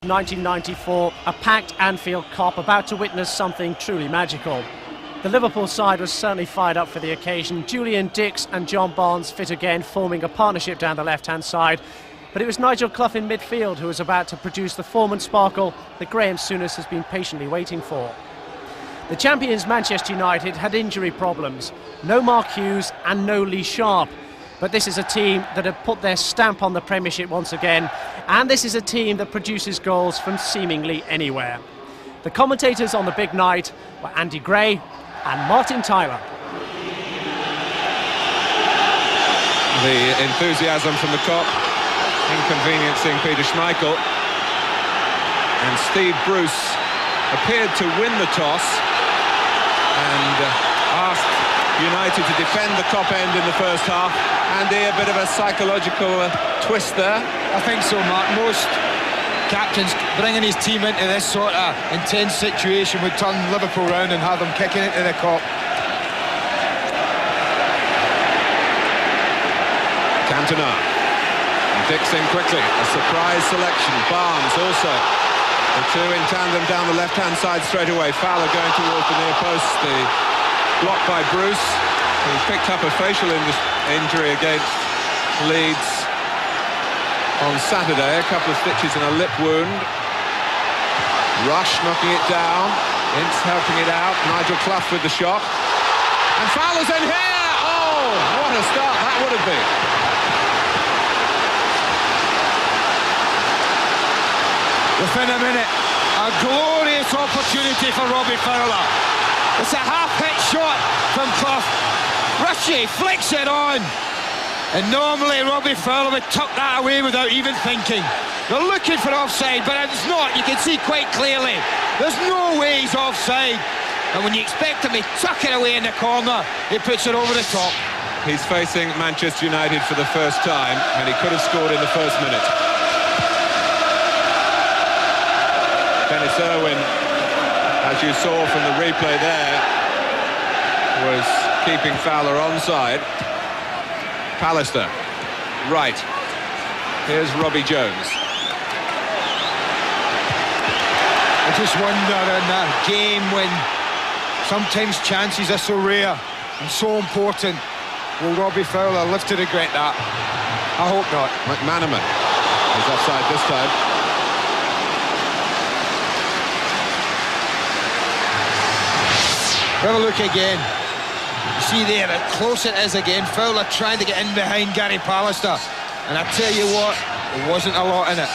1994, a packed Anfield Cop about to witness something truly magical. The Liverpool side was certainly fired up for the occasion. Julian Dix and John Barnes fit again, forming a partnership down the left-hand side. But it was Nigel Clough in midfield who was about to produce the form and sparkle that Graham Souness has been patiently waiting for. The champions Manchester United had injury problems. No Mark Hughes and no Lee Sharp. But this is a team that have put their stamp on the Premiership once again, and this is a team that produces goals from seemingly anywhere. The commentators on the big night were Andy Gray and Martin Tyler. The enthusiasm from the Kop inconveniencing Peter Schmeichel, and Steve Bruce appeared to win the toss and asked United to defend the top end in the first half. Andy, a bit of a psychological twist there. I think so, Mark. Most captains bringing his team into this sort of intense situation would turn Liverpool round and have them kicking into the Kop. Cantona. Dixon quickly. A surprise selection. Barnes also. The two in tandem down the left-hand side straight away. Fowler going towards the near post. The block by Bruce, who picked up a facial injury against Leeds on Saturday. A couple of stitches and a lip wound. Rush knocking it down. Ince helping it out. Nigel Clough with the shot. And Fowler's in here! Oh, what a start that would have been. Within a minute, a glorious opportunity for Robbie Fowler. It's a half-hit shot from Clough. Rushy flicks it on. And normally Robbie Fowler would tuck that away without even thinking. They're looking for offside, but it's not. You can see quite clearly. There's no way he's offside. And when you expect him to tuck it away in the corner, he puts it over the top. He's facing Manchester United for the first time, and he could have scored in the first minute. Irwin, as you saw from the replay there, was keeping Fowler onside. Pallister, Wright. Here's Robbie Jones. I just wonder in a game when sometimes chances are so rare and so important, will Robbie Fowler live to regret that? I hope not. McManaman is offside this time. Have a look again. You see there how close it is again. Fowler trying to get in behind Gary Pallister. And I tell you what, there wasn't a lot in it.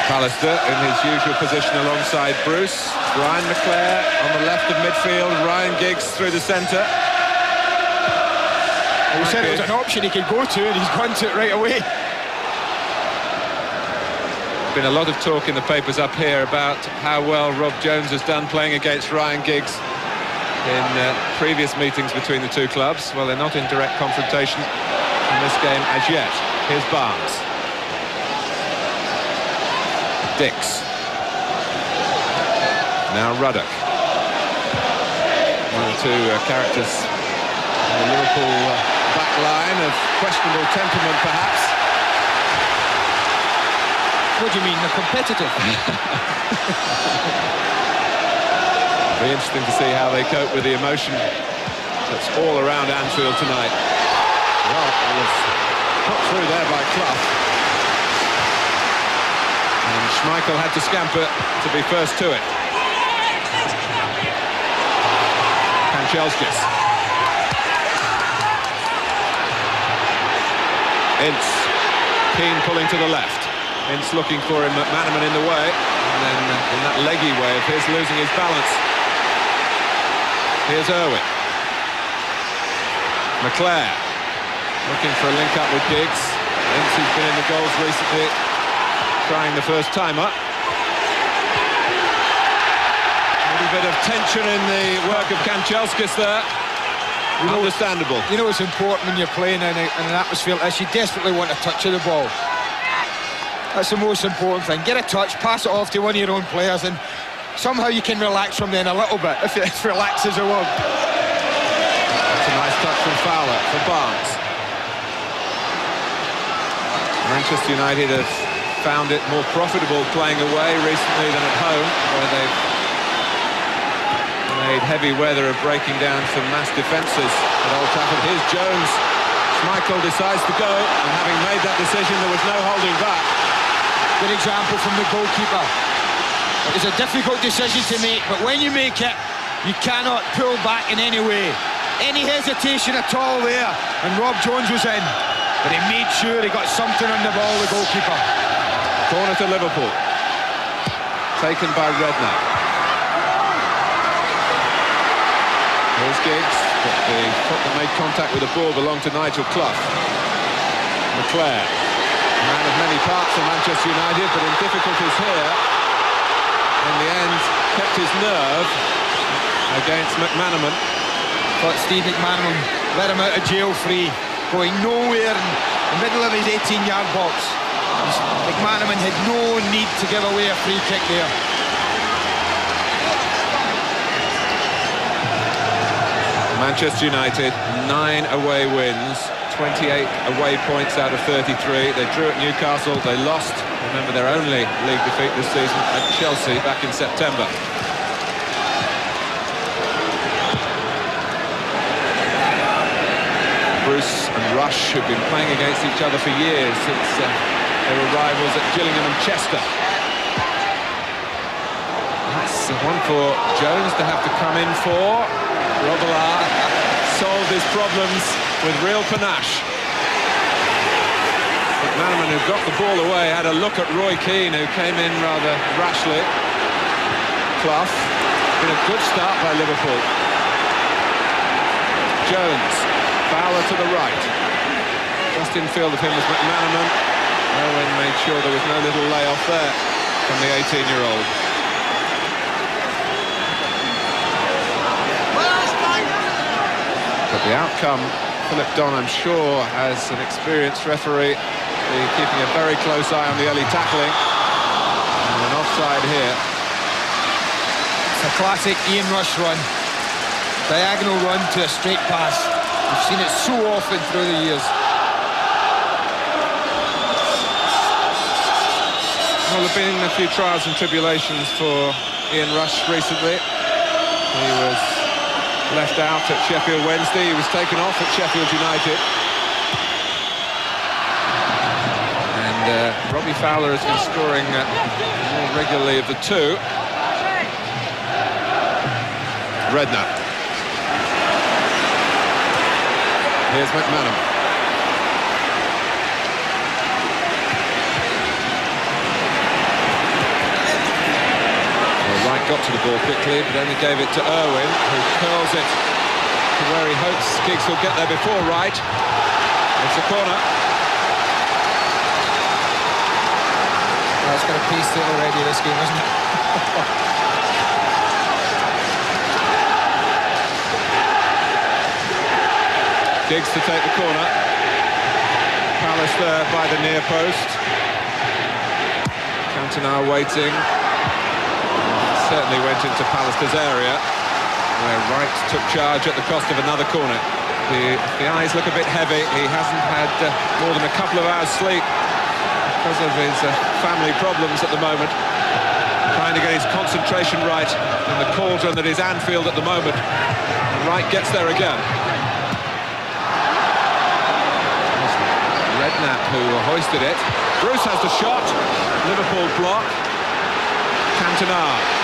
Pallister in his usual position alongside Bruce. Ryan McClair on the left of midfield. Ryan Giggs through the centre. He said it was an option he could go to, and he's gone to it right away. Been a lot of talk in the papers up here about how well Rob Jones has done playing against Ryan Giggs in previous meetings between the two clubs. Well, they're not in direct confrontation in this game as yet. Here's Barnes. Dix. Now Ruddock. One or two characters in the Liverpool back line of questionable temperament, perhaps. What do you mean, they're competitive? It'll be interesting to see how they cope with the emotion that's all around Anfield tonight. Well, it was put through there by Clough. And Schmeichel had to scamper to be first to it. Kanchelskis. Ince. Keane pulling to the left. Ince looking for him, McManaman in the way, and then in that leggy way of his losing his balance. Here's Irwin. McClair looking for a link up with Giggs. Ince, who's been in the goals recently, trying the first time up. A little bit of tension in the work of Kanchelskis there. Understandable. You know it's important when you're playing in an atmosphere like this. You desperately want a touch of the ball. That's the most important thing. Get a touch, pass it off to one of your own players, and somehow you can relax from then a little bit, if it relaxes a word. That's a nice touch from Fowler for Barnes. Manchester United have found it more profitable playing away recently than at home, where they've made heavy weather of breaking down some mass defences at Old Trafford. Here's Jones. Schmeichel decides to go, and having made that decision, there was no holding back. Good example from the goalkeeper. It was a difficult decision to make, but when you make it, you cannot pull back in any way. Any hesitation at all there, and Rob Jones was in, but he made sure he got something on the ball, the goalkeeper. Corner to Liverpool. Taken by Redknapp. Here's Giggs, but the foot that made contact with the ball belonged to Nigel Clough. McClair, man of many parts for Manchester United, but in difficulties here. In the end, kept his nerve against McManaman. Thought Steve McManaman let him out of jail free, going nowhere in the middle of his 18-yard box. McManaman had no need to give away a free kick there. Manchester United, 9 away wins, 28 away points out of 33. They drew at Newcastle, they lost, remember, their only league defeat this season at Chelsea back in September. Bruce and Rush have been playing against each other for years since they were rivals at Gillingham and Chester. That's one for Jones to have to come in for. Grobbelaar solved his problems with real panache. McManaman, who got the ball away, had a look at Roy Keane, who came in rather rashly. Clough, been a good start by Liverpool. Jones, Fowler to the right. Just in field of him was McManaman. Irwin made sure there was no little layoff there from the 18-year-old. But the outcome, Philip Don, I'm sure, as an experienced referee, keeping a very close eye on the early tackling. And an offside here. It's a classic Ian Rush run. Diagonal run to a straight pass. We've seen it so often through the years. Well, there have been a few trials and tribulations for Ian Rush recently. He was left out at Sheffield Wednesday. He was taken off at Sheffield United. And Robbie Fowler has been scoring more regularly of the two. Redknapp. Here's McManaman. Wright got to the ball quickly, but only gave it to Irwin, who curls it to where he hopes Giggs will get there before Wright. It's a corner. Well, it's got a piece to it already, this game, isn't it? Giggs to take the corner. Pallister by the near post. Cantona waiting. Certainly went into Pallister's area, where Wright took charge at the cost of another corner. The eyes look a bit heavy. He hasn't had more than a couple of hours sleep because of his family problems at the moment. Trying to get his concentration right in the cauldron that is Anfield at the moment. And Wright gets there again. Redknapp who hoisted it. Bruce has the shot. Liverpool block. Cantona.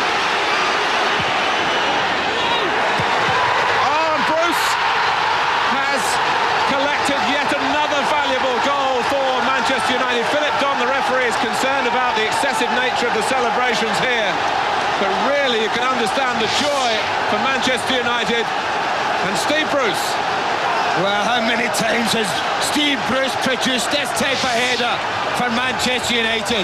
Collected yet another valuable goal for Manchester United. Philip Don, the referee, is concerned about the excessive nature of the celebrations here, but really you can understand the joy for Manchester United and Steve Bruce. Well, how many times has Steve Bruce produced this type of header for Manchester United?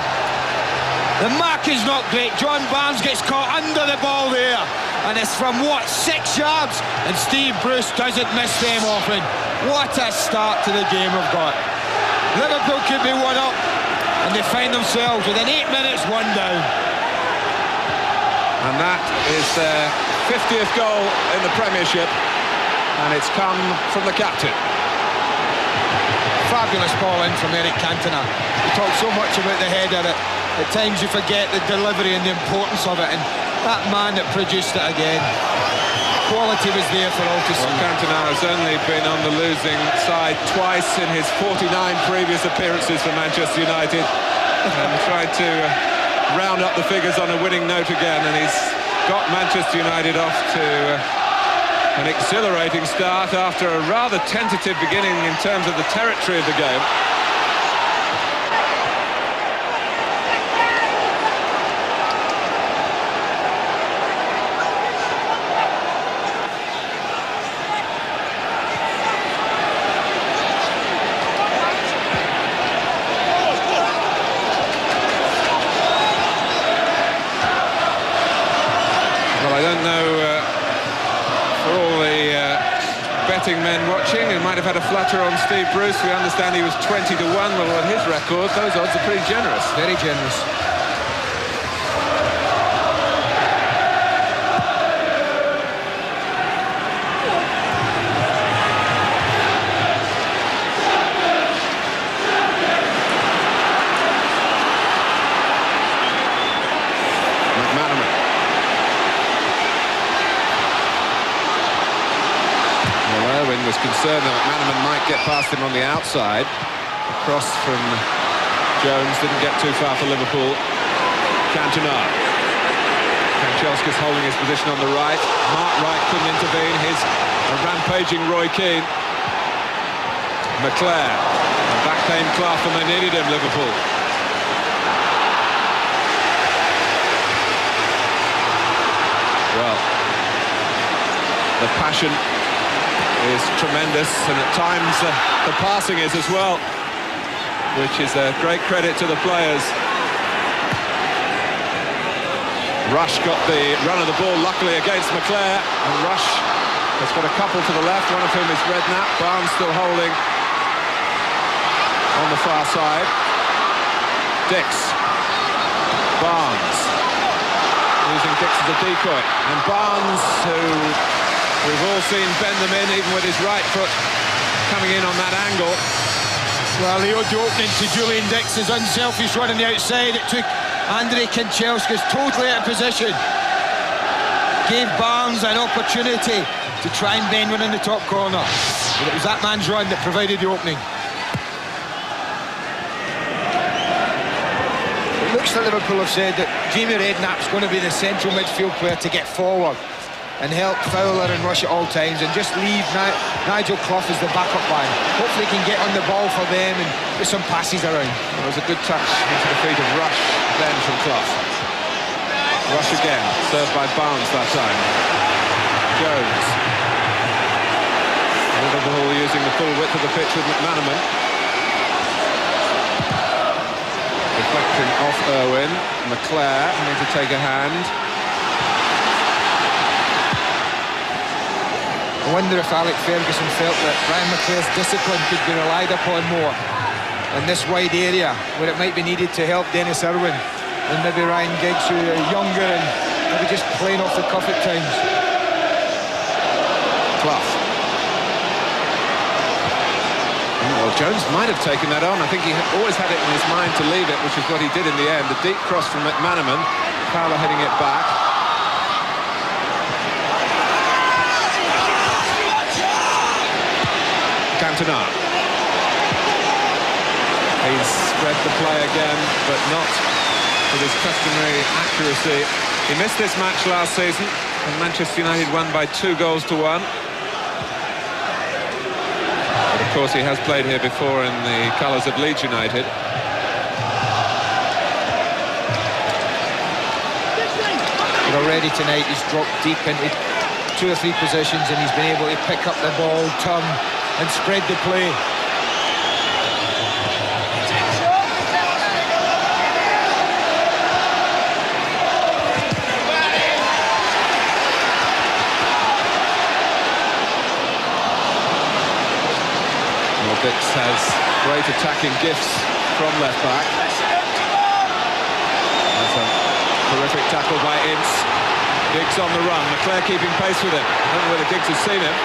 The mark is not great. John Barnes gets caught under the ball there, and it's from, what, 6 yards? And Steve Bruce doesn't miss them often. What a start to the game we've got. Liverpool could be 1 up, and they find themselves within 8 minutes 1 down. And that is their 50th goal in the Premiership, and it's come from the captain. fabulous ball in from Eric Cantona. We talk so much about the header that at times you forget the delivery and the importance of it, and that man that produced it again, quality was there for all to see. Well, Cantona has only been on the losing side twice in his 49 previous appearances for Manchester United, and tried to round up the figures on a winning note again, and he's got Manchester United off to an exhilarating start after a rather tentative beginning in terms of the territory of the game. Men watching who might have had a flutter on Steve Bruce. We understand he was 20 to 1. Well, at his record, those odds are pretty generous. Very generous. McManaman. Irwin was concerned that McManaman might get past him on the outside. A cross from Jones didn't get too far for Liverpool. Cantona. Kanchelskis holding his position on the right. Mark Wright couldn't intervene. Here's a rampaging Roy Keane. McClair. And back came Clough and they needed him, Liverpool. Well, the passion is tremendous, and at times the passing is as well, which is a great credit to the players. Rush got the run of the ball, luckily against McClair, and Rush has got a couple to the left, one of whom is Redknapp. Barnes still holding on the far side. Dix. Barnes. Using Dix as a decoy. And Barnes, who we've all seen bend them in, even with his right foot coming in on that angle. Well, the opening to Julian Dix's unselfish run on the outside. It took Kanchelskis totally out of position. Gave Barnes an opportunity to try and bend one in the top corner. But it was that man's run that provided the opening. It looks like Liverpool have said that Jamie Redknapp's going to be the central midfield player to get forward and help Fowler and Rush at all times, and just leave Nigel Clough as the backup man. Hopefully he can get on the ball for them and get some passes around. It was a good touch into the feet of Rush then from Clough. Rush again, served by Barnes that time. Jones. Liverpool using the full width of the pitch with McManaman. Deflecting off Irwin. McClair need to take a hand. I wonder if Alex Ferguson felt that Ryan McClair's discipline could be relied upon more in this wide area where it might be needed to help Dennis Irwin and maybe Ryan Giggs, who are younger and maybe just playing off the cuff at times. Clough. Well, Jones might have taken that on. I think he always had it in his mind to leave it, which is what he did in the end. The deep cross from McManaman, Fowler heading it back. Cantona. He's spread the play again, but not with his customary accuracy. He missed this match last season, and Manchester United won by 2-1. But of course, he has played here before in the colours of Leeds United. But already tonight he's dropped deep into 2 or 3 positions, and he's been able to pick up the ball, turn and spread the play. Well, Dix has great attacking gifts from left back. That's a terrific tackle by Ince. Giggs on the run, McClair keeping pace with him. I don't know whether Giggs has seen him.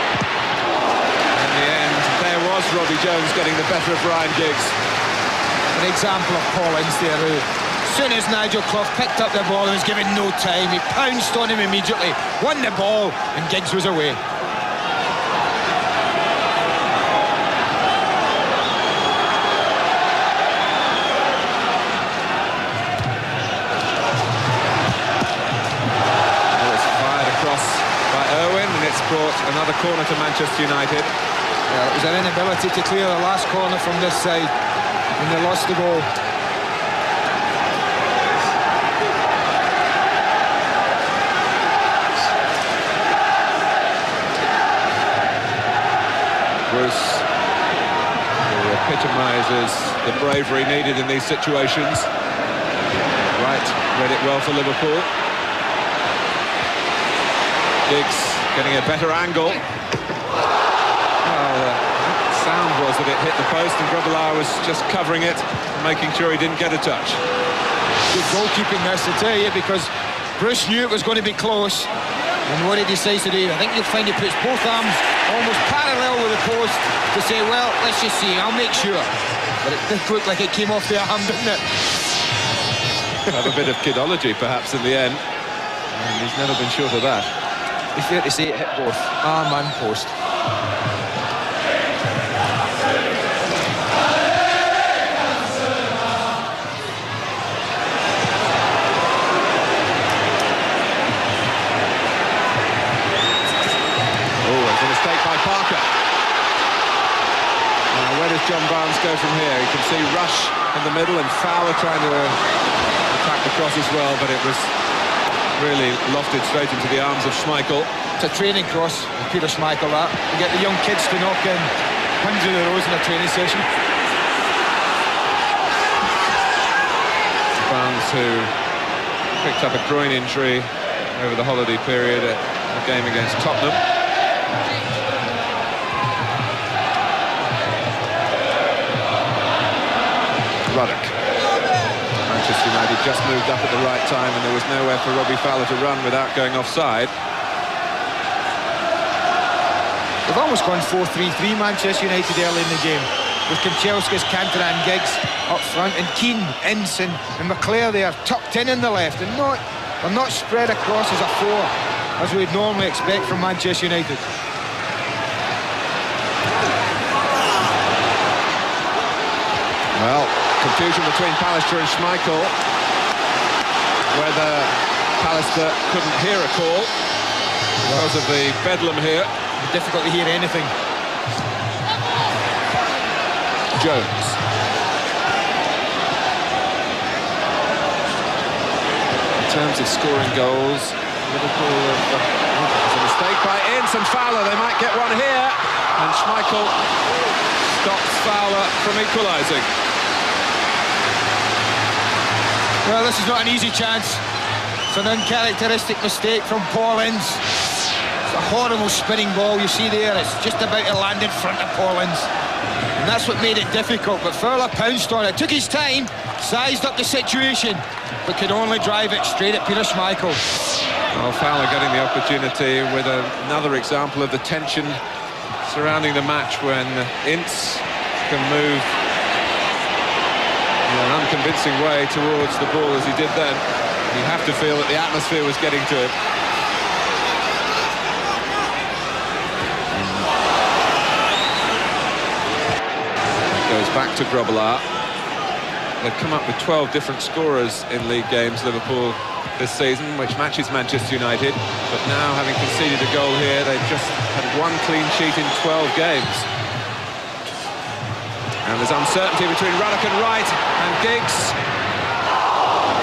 In the end, there was was Robbie Jones getting the better of Ryan Giggs. An example of Paul Ince there, who, as soon as Nigel Clough picked up the ball and was given no time, he pounced on him immediately, won the ball, and Giggs was away. Irwin, and it's brought another corner to Manchester United. Yeah, it was their inability to clear the last corner from this side, and they lost the goal. Bruce, who epitomises the bravery needed in these situations. Wright read it well for Liverpool. Giggs getting a better angle. Well, the sound was that it hit the post, and Grobbelaar was just covering it, making sure he didn't get a touch. Good goalkeeping this, I tell you, because Bruce knew it was going to be close, and what he decides to do, I think you'll find he puts both arms almost parallel with the post to say, well, let's just see, I'll make sure. But it did look like it came off the arm, didn't it? Have a bit of kidology, perhaps, in the end. And he's never been short of that. It's fair to say it hit both arm and post. It's a mistake by Parker. Now, where does John Barnes go from here? You can see Rush in the middle and Fowler trying to attack the cross as well, but it was really lofted straight into the arms of Schmeichel. It's a training cross, Peter Schmeichel, that. You get the young kids to knock in 100 of those in a training session. Barnes, who picked up a groin injury over the holiday period at a game against Tottenham. Ruddock. Manchester United just moved up at the right time, and there was nowhere for Robbie Fowler to run without going offside. They've almost gone 4-3-3, Manchester United, early in the game, with Kanchelskis, Cantona and Giggs up front, and Keane, Ince and McClair there, tucked in the left, and they're not spread across as a four, as we'd normally expect from Manchester United. Well, confusion between Pallister and Schmeichel, whether Pallister couldn't hear a call because of the bedlam here. Difficult to hear anything. Jones. In terms of scoring goals, Liverpool there's a mistake by Ince and Fowler. They might get one here, and Schmeichel stops Fowler from equalising. Well, this is not an easy chance. It's an uncharacteristic mistake from Paul Ince. It's a horrible spinning ball you see there. It's just about to land in front of Paul Ince. And that's what made it difficult, but Fowler pounced on it. Took his time, sized up the situation, but could only drive it straight at Peter Schmeichel. Well, Fowler getting the opportunity with another example of the tension surrounding the match when Ince can move in an unconvincing way towards the ball as he did then. You have to feel that the atmosphere was getting to him. Goes back to Grobbelaar. They've come up with 12 different scorers in league games, Liverpool, this season, which matches Manchester United. But now, having conceded a goal here, they've just had one clean sheet in 12 games. And there's uncertainty between Ruddock and Wright, and Giggs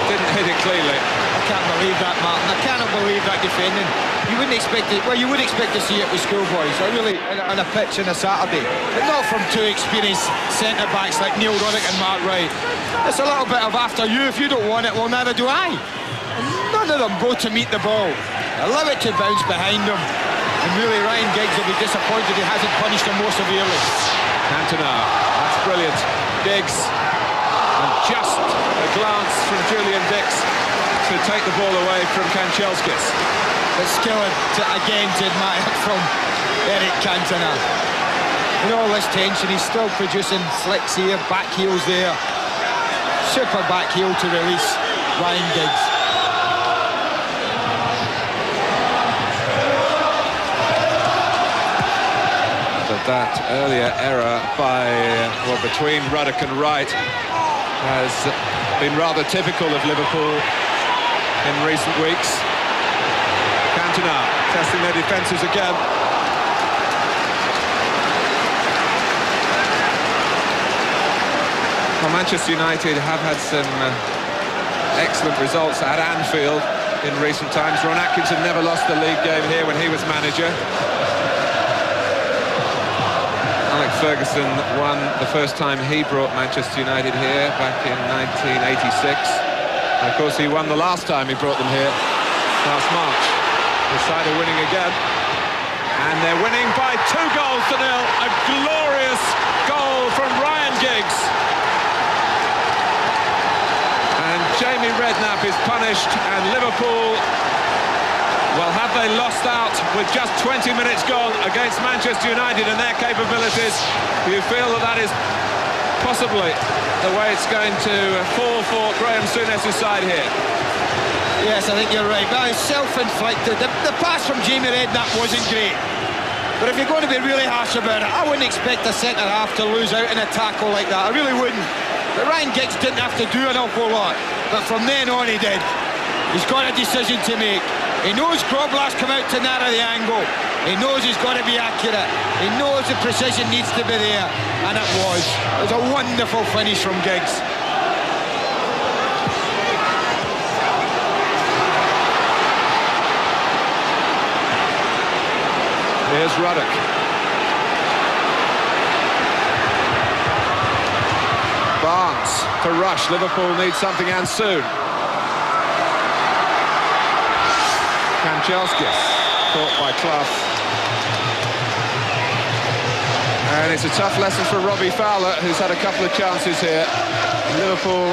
didn't hit it cleanly. I can't believe that, Martin. I cannot believe that defending. You wouldn't expect it. Well, you would expect to see it with schoolboys, or really on a pitch on a Saturday, but not from two experienced centre-backs like Neil Ruddock and Mark Wright. It's a little bit of after you. If you don't want it, well, neither do I. And none of them go to meet the ball. I love it to bounce behind them. And really, Ryan Giggs will be disappointed he hasn't punished them more severely. Cantona, that's brilliant. Giggs, and just a glance from Julian Dix to take the ball away from Kanchelskis. But skill again to admire from Eric Cantona. In all this tension, he's still producing flicks here, back heels there. Super back heel to release Ryan Giggs. That earlier error between Ruddock and Wright has been rather typical of Liverpool in recent weeks. Cantona testing their defences again. Well, Manchester United have had some excellent results at Anfield in recent times. Ron Atkinson never lost the league game here when he was manager. Ferguson won the first time he brought Manchester United here back in 1986. And of course, he won the last time he brought them here last March. The side are winning again. And they're winning by 2-0. A glorious goal from Ryan Giggs. And Jamie Redknapp is punished, and Liverpool, well, have they lost out with just 20 minutes gone against Manchester United and their capabilities? Do you feel that that is possibly the way it's going to fall for Graham Souness' side here? Yes, I think you're right. But it's self-inflicted. The pass from Jamie Redknapp wasn't great. But if you're going to be really harsh about it, I wouldn't expect a centre-half to lose out in a tackle like that. I really wouldn't. But Ryan Giggs didn't have to do an awful lot. But from then on he did. He's got a decision to make. He knows Grobbelaar's come out to narrow the angle. He knows he's got to be accurate. He knows the precision needs to be there. And it was. It was a wonderful finish from Giggs. Here's Ruddock. Barnes to rush. Liverpool needs something, and soon. Kanchelskis caught by Clough. And it's a tough lesson for Robbie Fowler, who's had a couple of chances here. Liverpool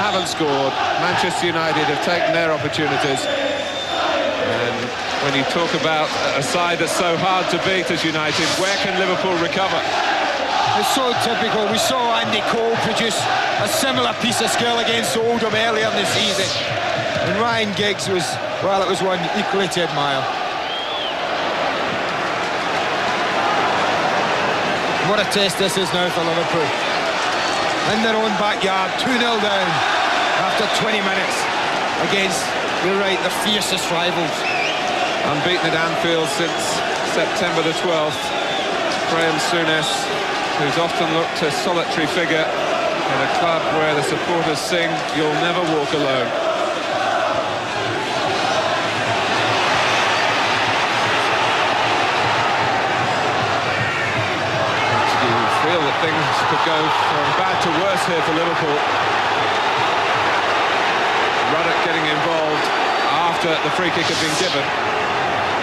haven't scored. Manchester United have taken their opportunities. And when you talk about a side that's so hard to beat as United, where can Liverpool recover? It's so typical. We saw Andy Cole produce a similar piece of skill against Oldham earlier in the season. And Ryan Giggs was, well, it was one equally to admire. What a test this is now for Liverpool. In their own backyard, 2-0 down after 20 minutes against, you're right, the fiercest rivals. Unbeaten at Anfield since September the 12th. Graham Souness, who's often looked a solitary figure in a club where the supporters sing, "You'll never walk alone." Feel that things could go from bad to worse here for Liverpool. Ruddock getting involved after the free kick had been given.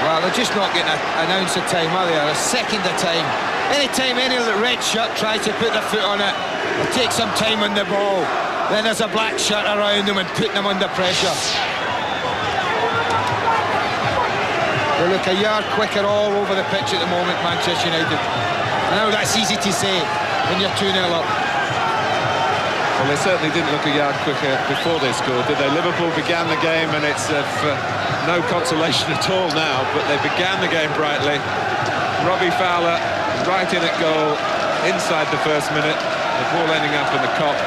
Well, they're just not getting an ounce of time, are they? A second of time. Any time any of the red shirt tries to put their foot on it, or take some time on the ball, then there's a black shirt around them and putting them under pressure. They look a yard quicker all over the pitch at the moment, Manchester United. I know that's easy to say when you're 2-0 up. Well, they certainly didn't look a yard quicker before they scored, did they? Liverpool began the game, and it's of no consolation at all now, but they began the game brightly. Robbie Fowler right in at goal inside the first minute, the ball ending up in the Kop.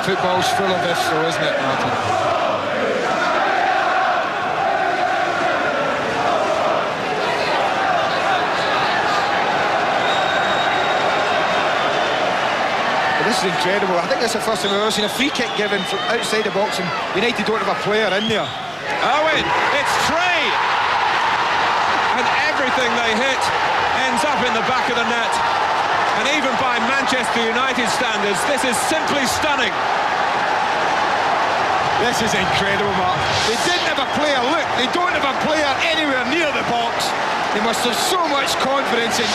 Football's full of this, though, isn't it, Martin? This is incredible. I think that's the first time I've ever seen a free kick given from outside the box and United don't have a player in there. Owen, it's Trey! And everything they hit ends up in the back of the net. And even by Manchester United standards, this is simply stunning. This is incredible, Mark. They didn't have a player. Look, they don't have a player anywhere near the box. They must have so much confidence in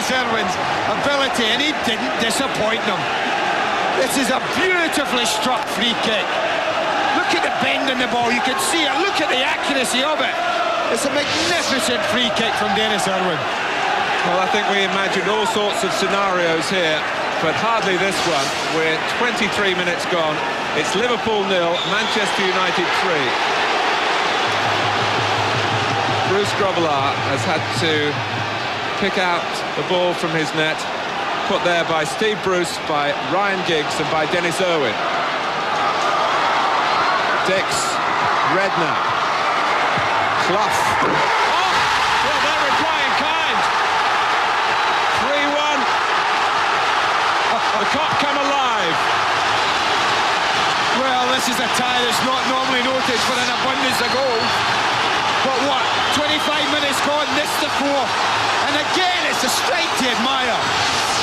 Irwin's ability, and he didn't disappoint them. This is a beautifully struck free kick. Look at the bend in the ball, you can see it. Look at the accuracy of it. It's a magnificent free kick from Irwin. Well, I think we imagined all sorts of scenarios here, but hardly this one. We're 23 minutes gone. It's Liverpool 0, Manchester United 3. Bruce Grobbelaar has had to pick out the ball from his net, put there by Steve Bruce, by Ryan Giggs and by Dennis Irwin. Dix, Redknapp, Clough. Oh! Well, they're replying kind. 3-1. The Kop come alive. Well, this is a tie that's not normally noted for an abundance of goals. But what, 25 minutes gone, this the fourth. And again, it's a strike to admire.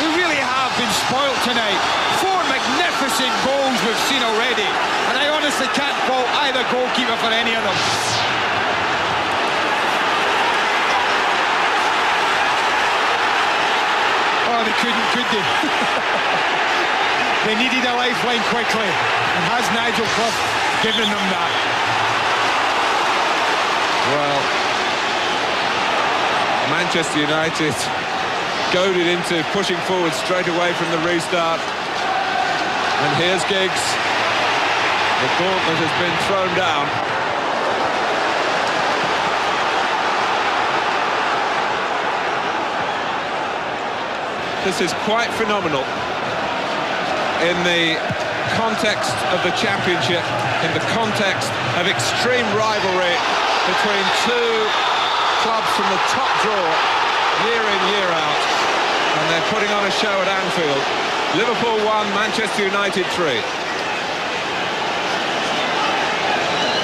We really have been spoilt tonight. 4 magnificent goals we've seen already. And I honestly can't fault either goalkeeper for any of them. Oh, they couldn't, could they? They needed a lifeline quickly. And has Nigel Clough given them that? Well, Manchester United goaded into pushing forward straight away from the restart. And here's Giggs. The gauntlet has been thrown down. This is quite phenomenal in the context of the Championship, in the context of extreme rivalry between two clubs from the top draw, year in, year out, and they're putting on a show at Anfield. Liverpool 1, Manchester United 3.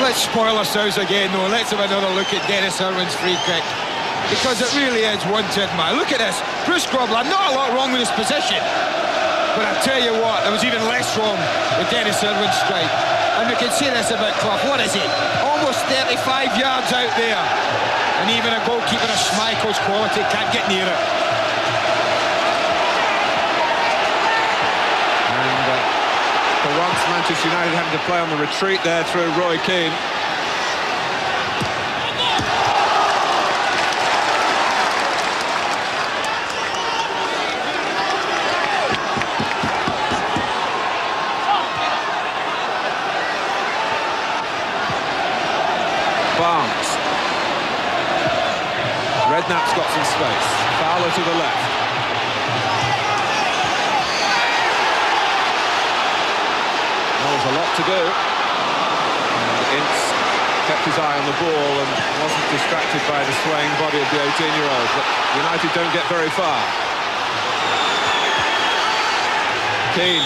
Let's spoil ourselves again, though. Let's have another look at Dennis Irwin's free kick, because it really is one to admire. Look at this, Bruce Grobbelaar, not a lot wrong with his position, but I tell you what, there was even less wrong with Dennis Irwin's strike. And we can say this about Clough. What is he? Almost 35 yards out there. And even a goalkeeper of Schmeichel's quality can't get near it. And for once, Manchester United having to play on the retreat there through Roy Keane. Redknapp's got some space. Fowler to the left. Well, there's a lot to do. And Ince kept his eye on the ball and wasn't distracted by the swaying body of the 18-year-old. But United don't get very far. Keane.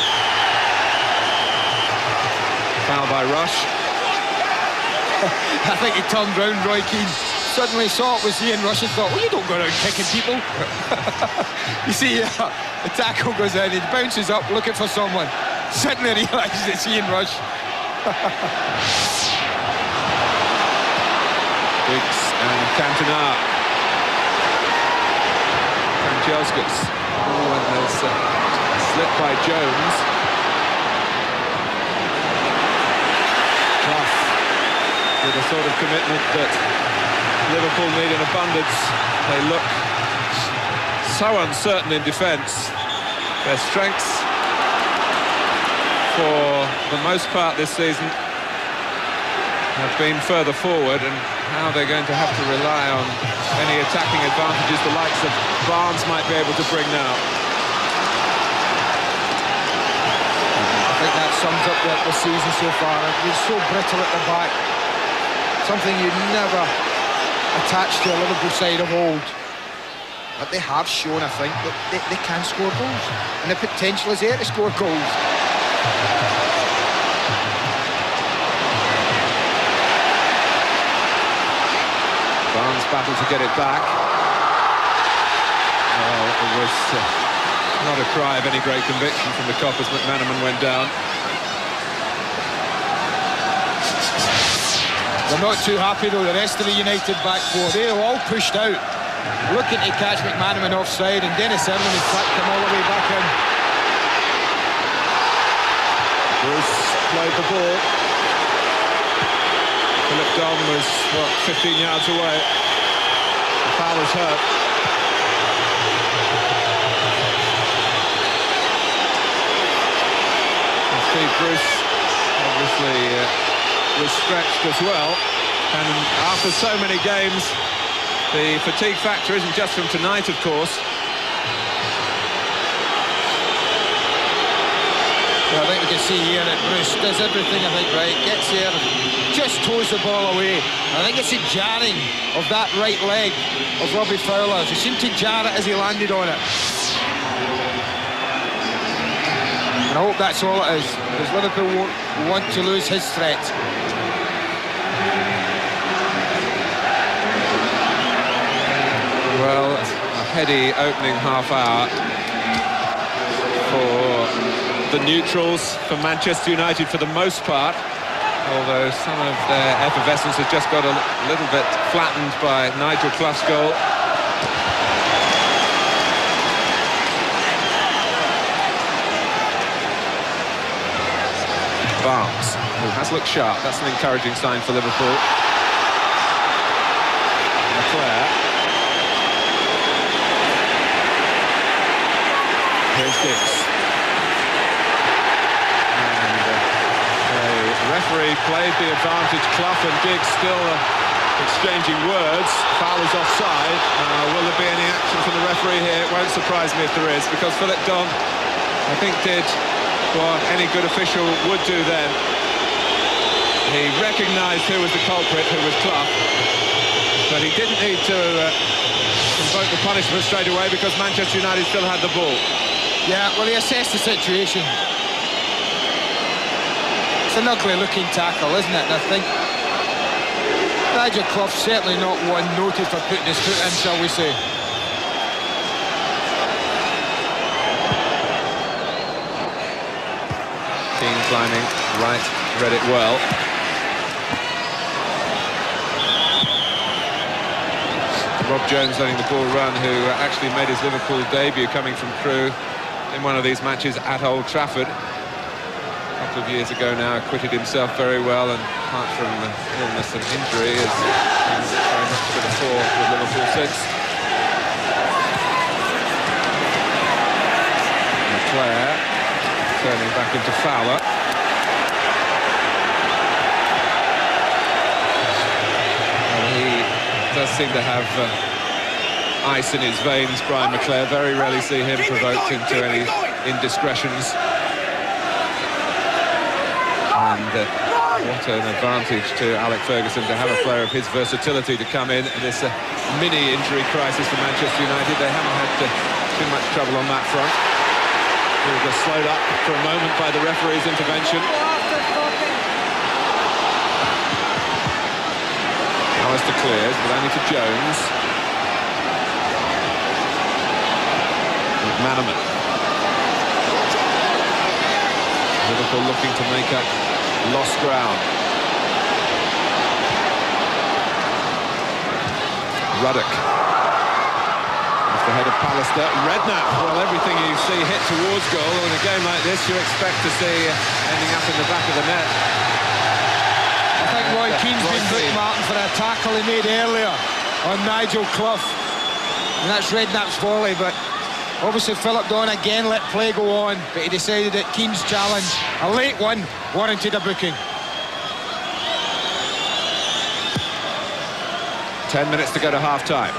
Foul by Rush. I think he turned round, Roy Keane. Suddenly saw it was Ian Rush and thought, well, you don't go around kicking people. You see, the tackle goes in, he bounces up looking for someone. Suddenly realises it's Ian Rush. Giggs and Cantona. Kanchelskis. Oh, and there's a slip by Jones. Clough with a sort of commitment that Liverpool need in abundance. They look so uncertain in defence. Their strengths, for the most part this season, have been further forward, and now they're going to have to rely on any attacking advantages the likes of Barnes might be able to bring now. I think that sums up the season so far. It's so brittle at the back. Something you'd never attached to a Liverpool side of old, but they have shown, I think, that they can score goals, and the potential is there to score goals. Barnes battled to get it back. Well, it was not a cry of any great conviction from the Kop as McManaman went down. They're not too happy though, the rest of the United back four. They're all pushed out, looking to catch McManaman offside, and Dennis Irwin has tracked them all the way back in. Bruce played the ball. Philip Dom was, what, 15 yards away. Fowler's hurt. Steve Bruce obviously was stretched as well, and after so many games, the fatigue factor isn't just from tonight, of course. Well, I think we can see here that Bruce does everything, I think, right, gets there, just toes the ball away. I think it's a jarring of that right leg of Robbie Fowler. He seemed to jar it as he landed on it. And I hope that's all it is, because Liverpool won't want to lose his threat. Well, a heady opening half hour for the neutrals, for Manchester United for the most part, although some of their effervescence has just got a little bit flattened by Nigel Clough's goal. Barnes, who has looked sharp. That's an encouraging sign for Liverpool. McClair. Here's Dix. And the referee played the advantage. Clough and Dix still exchanging words. Foul is offside. Will there be any action from the referee here? It won't surprise me if there is, because Philip Don, I think, did what any good official would do then. He recognised who was the culprit, who was Clough, but he didn't need to invoke the punishment straight away because Manchester United still had the ball. Yeah, well, he assessed the situation. It's an ugly-looking tackle, isn't it? And I think Nigel Clough certainly not one noted for putting his foot in, shall we say. Keane climbing, Wright read it well. Rob Jones letting the ball run, who actually made his Liverpool debut coming from Crewe in one of these matches at Old Trafford. A couple of years ago now, acquitted himself very well, and apart from illness and injury, is very much to the fore with Liverpool since. McClair turning back into Fowler. And he does seem to have ice in his veins, Brian McClair. Very rarely see him provoked into any indiscretions. And what an advantage to Alex Ferguson to have a player of his versatility to come in this mini injury crisis for Manchester United. They haven't had too much trouble on that front. He was slowed up for a moment by the referee's intervention. Pallister clears, but only to Jones. McManaman. Liverpool looking to make up lost ground. Ruddock. Off the head of Pallister. Redknapp. Well, everything you see hit towards goal. In a game like this, you expect to see ending up in the back of the net. I think Roy Keane's been bookmarked for a tackle he made earlier on Nigel Clough. And that's Redknapp's volley, but obviously Philip Don again let play go on, but he decided that Keane's challenge, a late one, warranted a booking. 10 minutes to go to half-time.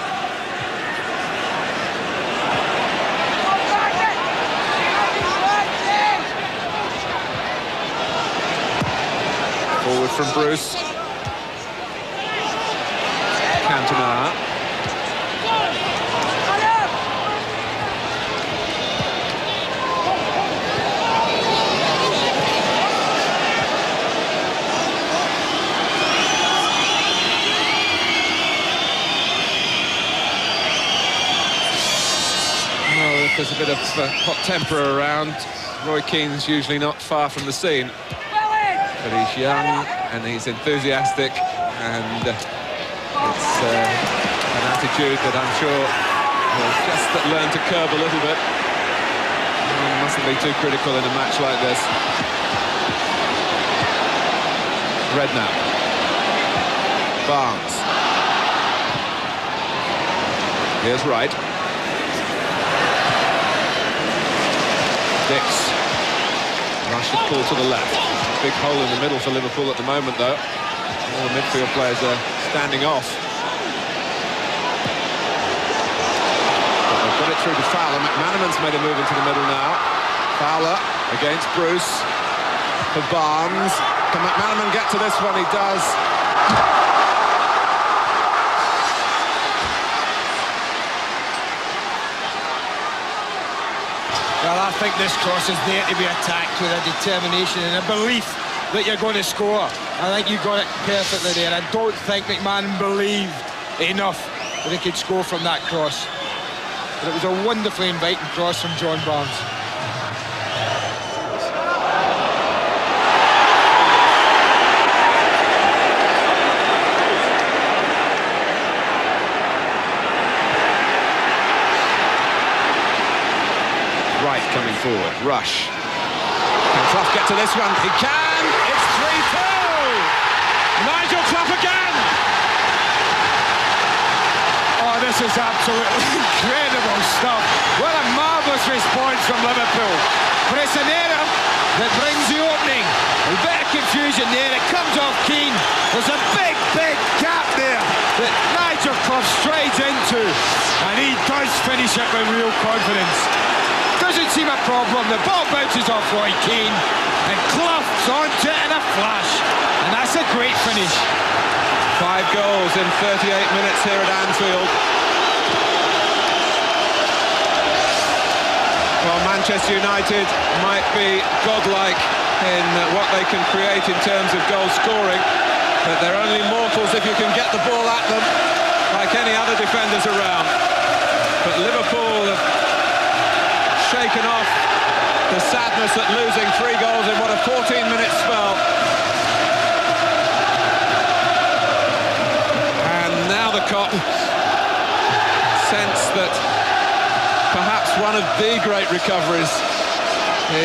Forward from Bruce. Cantona. There's a bit of hot temper around. Roy Keane's usually not far from the scene, but he's young and he's enthusiastic, and it's an attitude that I'm sure will just learn to curb a little bit. Mustn't be too critical in a match like this. Redknapp. Barnes. Here's Wright. Dix. Rush should pull to the left. Big hole in the middle for Liverpool at the moment, though. All the midfield players are standing off. But they've got it through to Fowler. McManaman's made a move into the middle now. Fowler against Bruce for Barnes. Can McManaman get to this one? He does. Well, I think this cross is there to be attacked with a determination and a belief that you're going to score. I think you got it perfectly there. I don't think McManaman believed enough that he could score from that cross. But it was a wonderfully inviting cross from John Barnes. Wright coming forward. Rush. Can Clough get to this one? He can! It's 3-2! Nigel Clough again! Oh, this is absolutely incredible stuff. What a marvellous response from Liverpool. But it's an error that brings the opening. A bit of confusion there. It comes off Keane. There's a big, big gap there that Nigel Clough strides into. And he does finish it with real confidence. Doesn't seem a problem. The ball bounces off Roy Keane and Clough's onto it in a flash, and that's a great finish. 5 goals in 38 minutes here at Anfield. Well, Manchester United might be godlike in what they can create in terms of goal scoring, but they're only mortals if you can get the ball at them like any other defenders around. But Liverpool have shaken off the sadness at losing 3 goals in what a 14-minute spell. And now the Kop sense that perhaps one of the great recoveries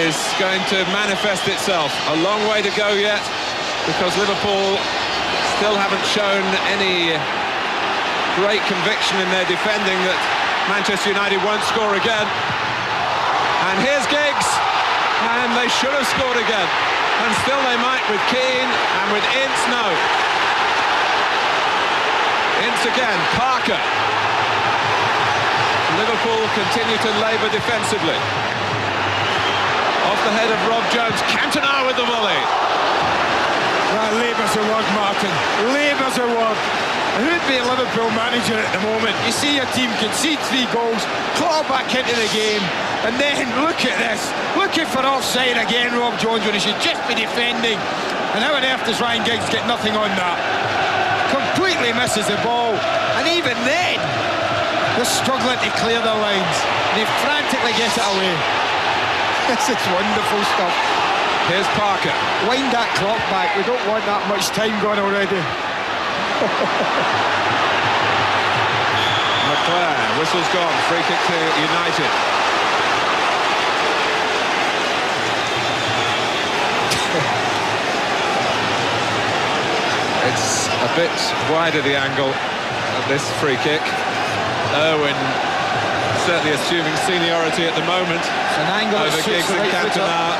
is going to manifest itself. A long way to go yet, because Liverpool still haven't shown any great conviction in their defending that Manchester United won't score again. And here's Giggs, and they should have scored again. And still they might with Keane, and with Ince, no. Ince again, Parker. Liverpool continue to labour defensively. Off the head of Rob Jones, Cantona with the volley. Well, labour's a word, Martin. Labour's a word. Who'd be a Liverpool manager at the moment? You see your team concede 3 goals, claw back into the game, and then look at this. Looking for offside again, Rob Jones, when he should just be defending. And how on earth does Ryan Giggs get nothing on that? Completely misses the ball. And even then, they're struggling to clear their lines. They frantically get it away. This is wonderful stuff. Here's Parker. Wind that clock back. We don't want that much time gone already. McClair, whistle's gone, free kick to United. It's a bit wider, the angle of this free kick. Irwin certainly assuming seniority at the moment. It's an angle over Giggs and Cantona.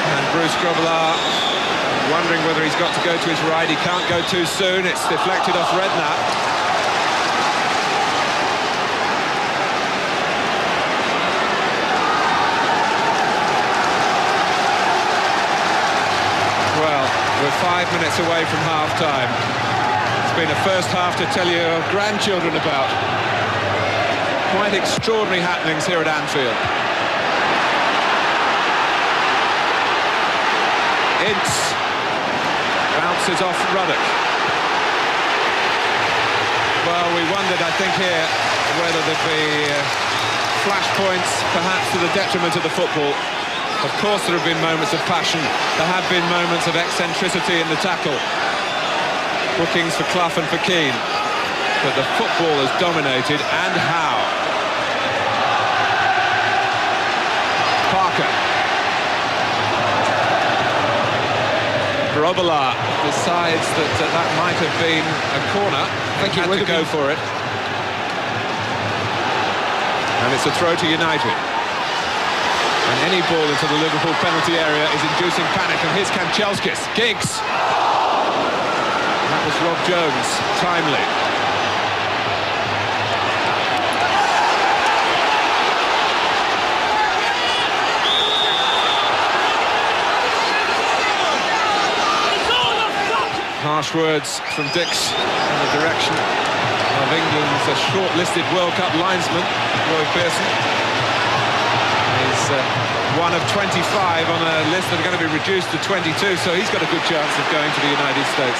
And Bruce Grobbelaar wondering whether he's got to go to his right. He can't go too soon. It's deflected off Redknapp. Well, we're 5 minutes away from half-time. It's been a first half to tell your grandchildren about. Quite extraordinary happenings here at Anfield. Ince bounces off Ruddock. Well, we wondered, I think, here whether there'd be flashpoints, perhaps to the detriment of the football. Of course there have been moments of passion. There have been moments of eccentricity in the tackle. Bookings for Clough and for Keane. But the football has dominated, and how. Parker. Grobbelaar decides that that might have been a corner. I think he had to go for it. And it's a throw to United. And any ball into the Liverpool penalty area is inducing panic. And here's Kanchelskis. Giggs. That was Rob Jones. Timely. Harsh words from Dix in the direction of England's shortlisted World Cup linesman, Roy Pearson. He's one of 25 on a list that are going to be reduced to 22, so he's got a good chance of going to the United States.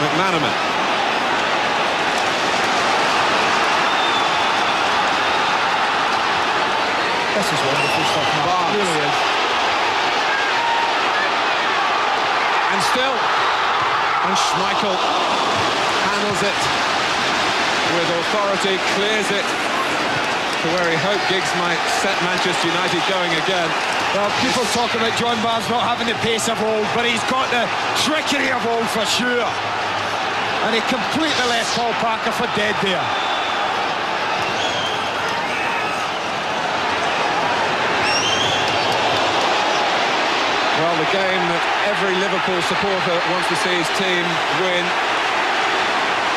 McManaman. This is wonderful stuff, Mark. It really is. And still, and Schmeichel handles it with authority, clears it to where he hoped Giggs might set Manchester United going again. Well, people talk about John Barnes not having the pace of old, but he's got the trickery of old for sure. And he completely left Paul Parker for dead there. Well, the game that every Liverpool supporter wants to see his team win.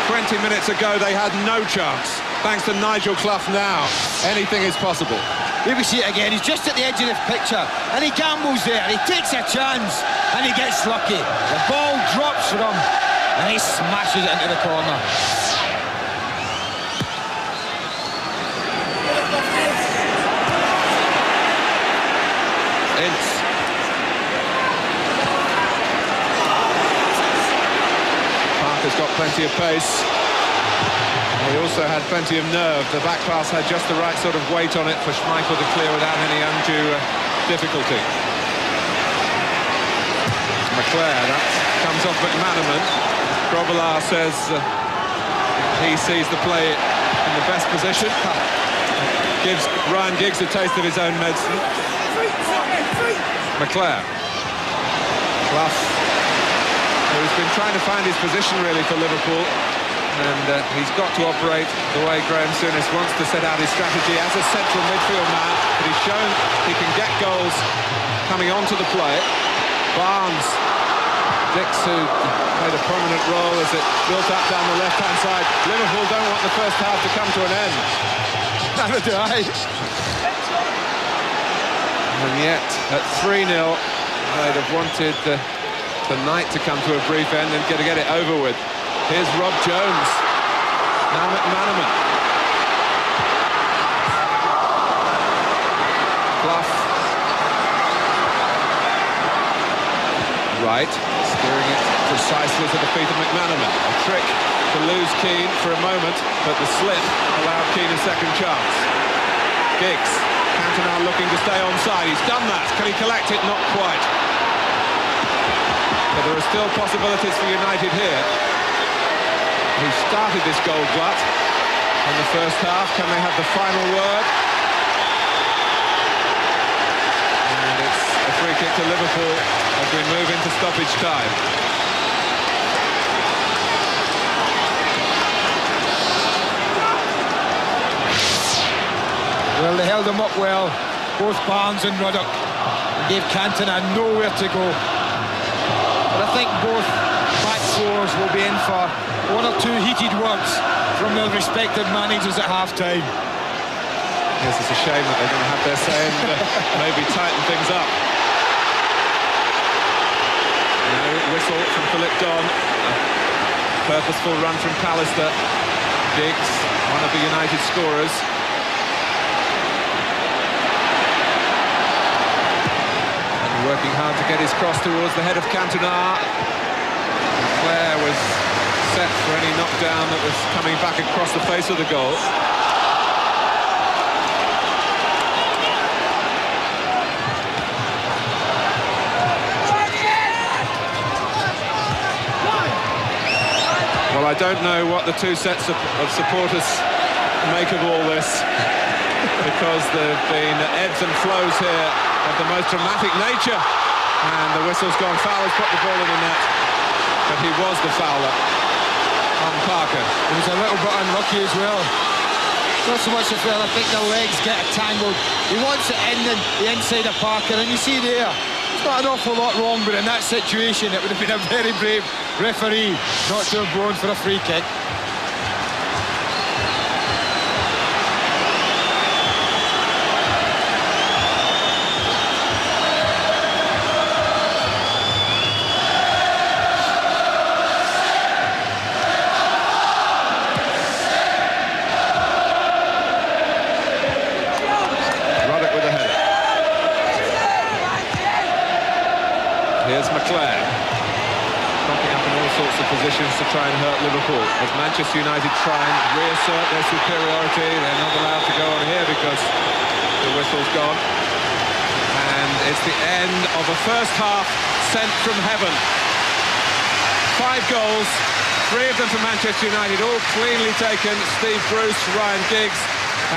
20 minutes ago, they had no chance. Thanks to Nigel Clough now, anything is possible. Here we see it again. He's just at the edge of the picture, and he gambles there. He takes a chance, and he gets lucky. The ball drops for him, and he smashes it into the corner. Ince. Parker's got plenty of pace. He also had plenty of nerve. The back pass had just the right sort of weight on it for Schmeichel to clear without any undue difficulty. McClair, that comes off McManaman. Grobbelaar says he sees the play in the best position. Gives Ryan Giggs a taste of his own medicine. McClair. Clough, who's been trying to find his position really for Liverpool. And he's got to operate the way Graham Souness wants to set out his strategy as a central midfield man. But he's shown he can get goals coming onto the play. Barnes, Dix, who played a prominent role as it built up down the left-hand side. Liverpool don't want the first half to come to an end. Neither do I. And yet, at 3-0, they'd have wanted the night to come to a brief end and get it over with. Here's Rob Jones. Now McManaman. Clough. Wright, steering it precisely to the feet of McManaman. A trick to lose Keane for a moment, but the slip allowed Keane a second chance. Giggs. Cantona looking to stay onside. He's done that. Can he collect it? Not quite. But there are still possibilities for United here. Who started this goal glut in the first half. Can they have the final word? And it's a free kick to Liverpool as we move into stoppage time. Well, they held him up well, both Barnes and Ruddock, and gave Cantona nowhere to go. But I think both back fours will be in for one or two heated words from their respective managers at half-time. Yes, it's a shame that they're going to have their say and maybe tighten things up. No whistle from Philip Don. A purposeful run from Pallister. Giggs, one of the United scorers. And working hard to get his cross towards the head of Cantona. McClair was set for any knockdown that was coming back across the face of the goal. Well, I don't know what the two sets of supporters make of all this, because there have been ebbs and flows here of the most dramatic nature. And the whistle's gone. Fowler's put the ball in the net, but he was the fouler on Parker. He was a little bit unlucky as well. Not so much the fella, I think the legs get tangled. He wants it in the inside of Parker, and you see there, there's not an awful lot wrong, but in that situation, it would have been a very brave referee not to have blown for a free kick. Here's McClair, popping up in all sorts of positions to try and hurt Liverpool. As Manchester United try and reassert their superiority, they're not allowed to go on here because the whistle's gone. And it's the end of a first half sent from heaven. 5 goals, 3 of them for Manchester United, all cleanly taken. Steve Bruce, Ryan Giggs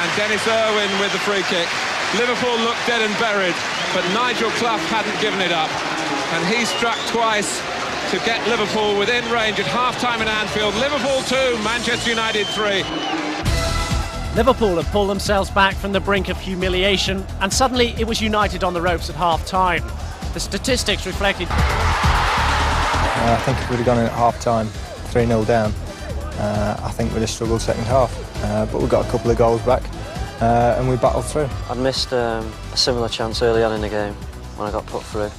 and Dennis Irwin with the free kick. Liverpool looked dead and buried, but Nigel Clough hadn't given it up. And he struck twice to get Liverpool within range at half-time in Anfield. Liverpool 2, Manchester United 3. Liverpool had pulled themselves back from the brink of humiliation, and suddenly it was United on the ropes at half-time. The statistics reflected... I think if we'd have gone in at half-time, 3-0 down, I think we'd have struggled second half. But we got a couple of goals back, and we battled through. I'd missed a similar chance early on in the game when I got put through.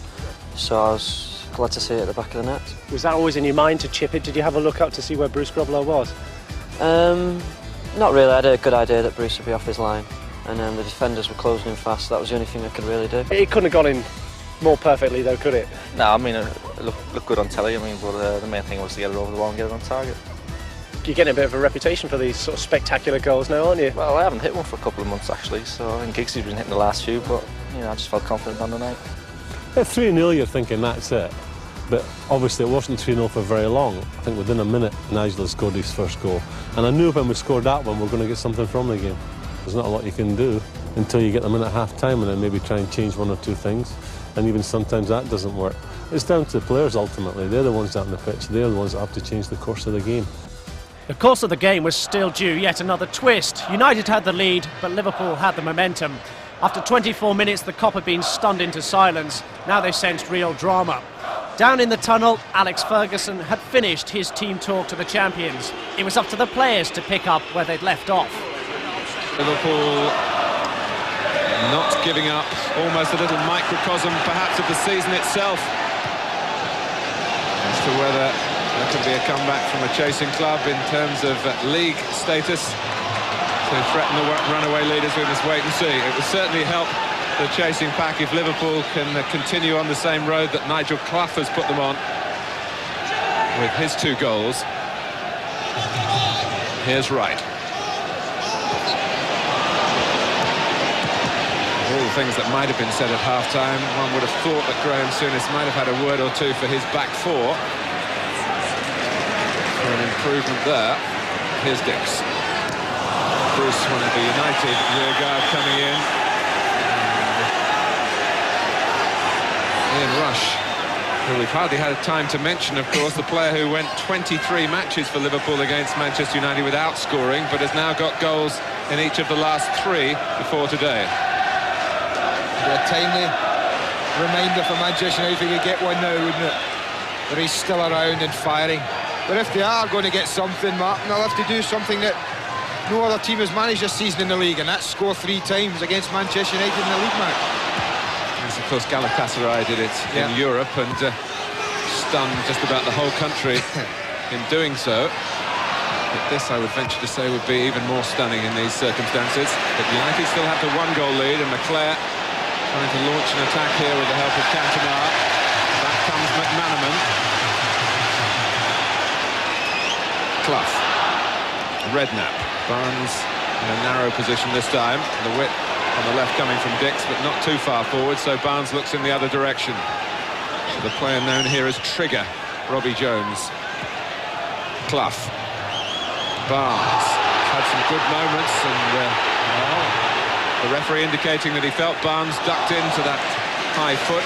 So I was glad to see it at the back of the net. Was that always in your mind to chip it? Did you have a look up to see where Bruce Grobbelaar was? Not really. I had a good idea that Bruce would be off his line, and the defenders were closing in fast. That was the only thing I could really do. It couldn't have gone in more perfectly though, could it? No, I mean, it looked good on telly, but the main thing was to get it over the wall and get it on target. You're getting a bit of a reputation for these sort of spectacular goals now, aren't you? Well, I haven't hit one for a couple of months actually, so I think Giggsy's been hitting the last few, but I just felt confident on the night. At 3-0 you're thinking that's it, but obviously it wasn't 3-0 for very long. I think within a minute Nigel scored his first goal, and I knew when we scored that one we were going to get something from the game. There's not a lot you can do until you get them in at half-time and then maybe try and change 1 or 2 things, and even sometimes that doesn't work. It's down to the players ultimately. They're the ones out on the pitch, they're the ones that have to change the course of the game. The course of the game was still due yet another twist. United had the lead, but Liverpool had the momentum. After 24 minutes, the Kop had been stunned into silence. Now they sensed real drama. Down in the tunnel, Alex Ferguson had finished his team talk to the champions. It was up to the players to pick up where they'd left off. Liverpool not giving up, almost a little microcosm perhaps of the season itself. As to whether there could be a comeback from a chasing club in terms of league status. To threaten the runaway leaders, we must wait and see. It would certainly help the chasing pack if Liverpool can continue on the same road that Nigel Clough has put them on with his 2 goals. Here's Wright. All the things that might have been said at half-time, one would have thought that Graham Souness might have had a word or 2 for his back 4. For an improvement there. Here's Dix. Bruce, one of the United rearguard coming in. Ian Rush, who we've hardly had time to mention, of course, the player who went 23 matches for Liverpool against Manchester United without scoring, but has now got goals in each of the last 3 before today. A timely reminder for Manchester United if we could get one now, wouldn't it? But he's still around and firing. But if they are going to get something, Martin, they'll have to do something that no other team has managed this season in the league, and that's score 3 times against Manchester United in the league match. Yes, of course, Galatasaray did it in Europe and stunned just about the whole country in doing so. But this, I would venture to say, would be even more stunning in these circumstances. But United still have the 1-goal lead, and McClair trying to launch an attack here with the help of Cantona. Back comes McManaman. Clough. Redknapp. Barnes in a narrow position this time. The width on the left coming from Dix, but not too far forward, so Barnes looks in the other direction. So the player known here as Trigger, Robbie Jones. Clough. Barnes had some good moments, and the referee indicating that he felt Barnes ducked into that high foot.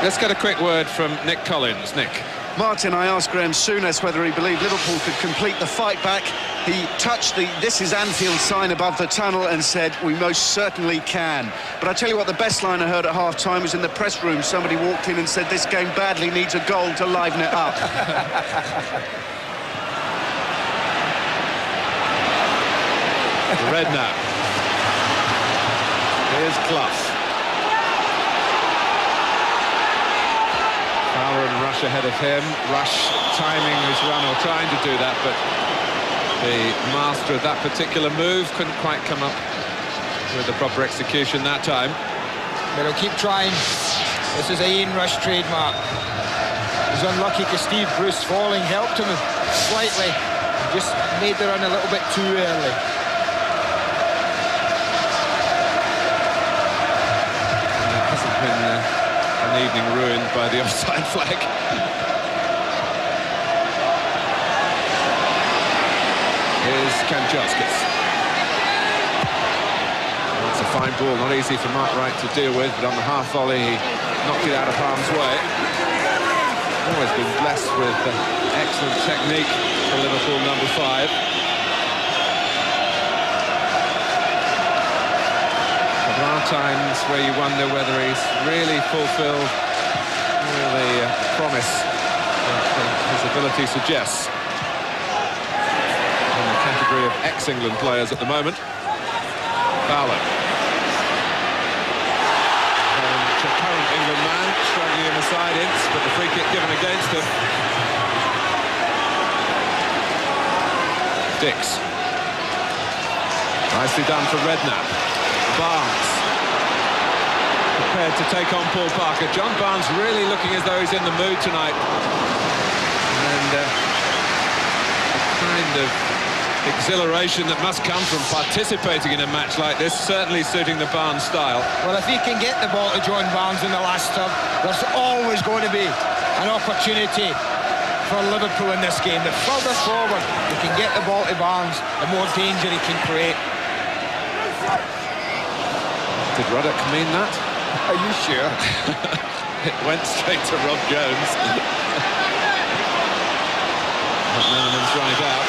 Let's get a quick word from Nick Collins. Nick. Martin, I asked Graham Souness whether he believed Liverpool could complete the fight back. He touched the "This is Anfield" sign above the tunnel and said, "We most certainly can." But I tell you what, the best line I heard at half-time was in the press room. Somebody walked in and said, "This game badly needs a goal to liven it up." Redknapp. Here's Clough. Fowler and Rush ahead of him. Rush timing his run, or trying to do that, but the master of that particular move couldn't quite come up with the proper execution that time. But he'll keep trying. This is a Ian Rush trademark. He's unlucky because Steve Bruce falling helped him slightly. Just made the run a little bit too early. And it hasn't been an evening ruined by the offside flag. Here's Kanchelskis. That's a fine ball, not easy for Mark Wright to deal with, but on the half volley he knocked it out of harm's way. Always been blessed with excellent technique for Liverpool number 5. There are times where you wonder whether he's really fulfilled all the promise that his ability suggests. In the category of ex-England players at the moment. Fowler. And a current England man struggling in the side, Ince, but the free kick given against him. Dix. Nicely done for Redknapp. Barnes. Prepared to take on Paul Parker. John Barnes really looking as though he's in the mood tonight. And a kind of exhilaration that must come from participating in a match like this, certainly suiting the Barnes style. Well, if he can get the ball to John Barnes in the last term, there's always going to be an opportunity for Liverpool in this game. The further forward he can get the ball to Barnes, the more danger he can create. Did Ruddock mean that? Are you sure? It went straight to Rob Jones. McManaman's run it out.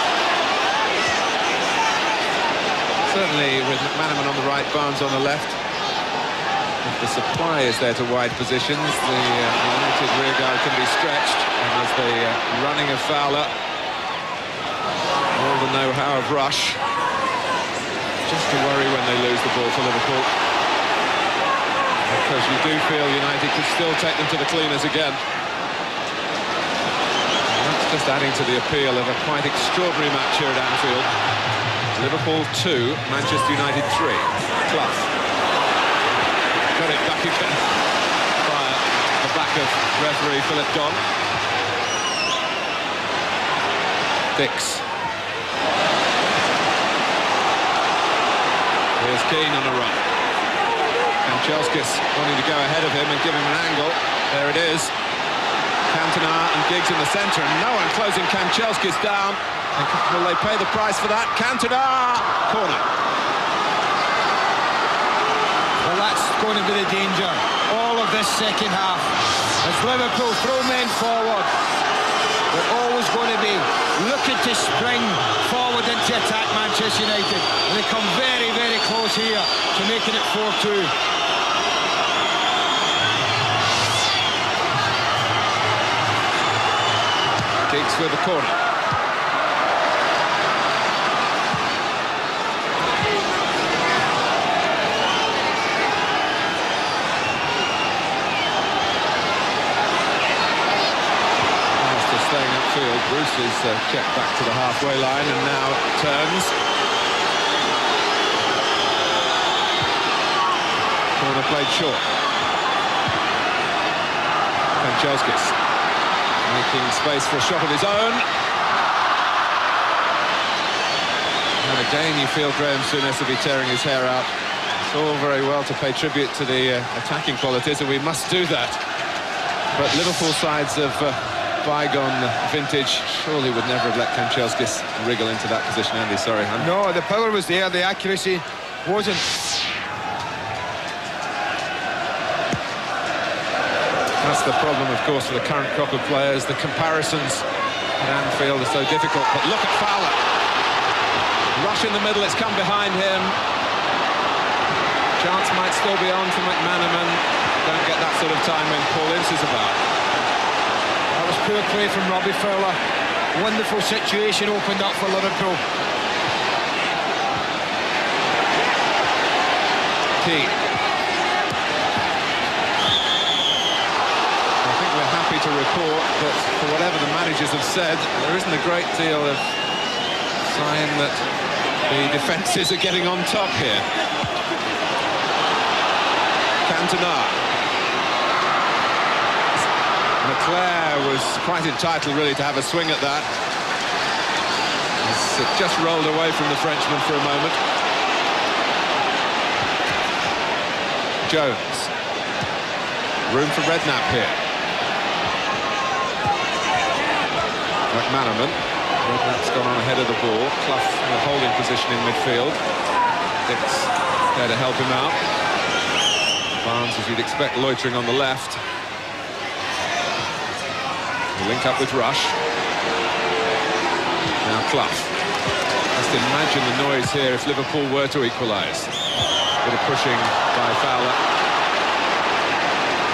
Certainly with McManaman on the right, Barnes on the left. If the supply is there to wide positions, the United rear guard can be stretched. And there's the running of Fowler. All the know-how of Rush. Just to worry when they lose the ball for Liverpool. Because you do feel United could still take them to the cleaners again. And that's just adding to the appeal of a quite extraordinary match here at Anfield. Liverpool 2, Manchester United 3. Clough. Got it back again by the back of referee Philip Don. Dix. Here's Keane on a run. Kanchelskis wanting to go ahead of him and give him an angle. There it is. Cantona and Giggs in the centre, and no one closing Kanchelskis down. And will they pay the price for that? Cantona! Corner. Well, that's going to be the danger. All of this second half. As Liverpool throw men forward, they're always going to be looking to spring forward into attack Manchester United. And they come very, very close here to making it 4-2. Giggs with the corner. Pallister staying upfield. Bruce is checked back to the halfway line and now turns. Corner played short. Kanchelskis making space for a shot of his own. And again you feel Graham Souness will be tearing his hair out. It's all very well to pay tribute to the attacking qualities, and we must do that. But Liverpool sides of bygone vintage surely would never have let Kanchelskis wriggle into that position. Andy, sorry. No, the power was there, the accuracy wasn't. That's the problem, of course, for the current crop of players. The comparisons at Anfield are so difficult. But look at Fowler. Rush in the middle, it's come behind him. Chance might still be on for McManaman. Don't get that sort of time when Paul Ince is about. That was poor play from Robbie Fowler. Wonderful situation opened up for Liverpool. Keane. I think we're happy to report that for whatever the managers have said, there isn't a great deal of sign that the defences are getting on top here. Cantona. McClair was quite entitled really to have a swing at that. He's just rolled away from the Frenchman for a moment. Jones. Room for Redknapp here. McManaman. Redknapp's gone on ahead of the ball. Clough in a holding position in midfield. Dix there to help him out. Barnes, as you'd expect, loitering on the left. He'll link up with Rush. Now Clough. Just imagine the noise here if Liverpool were to equalise. Bit of pushing by Fowler.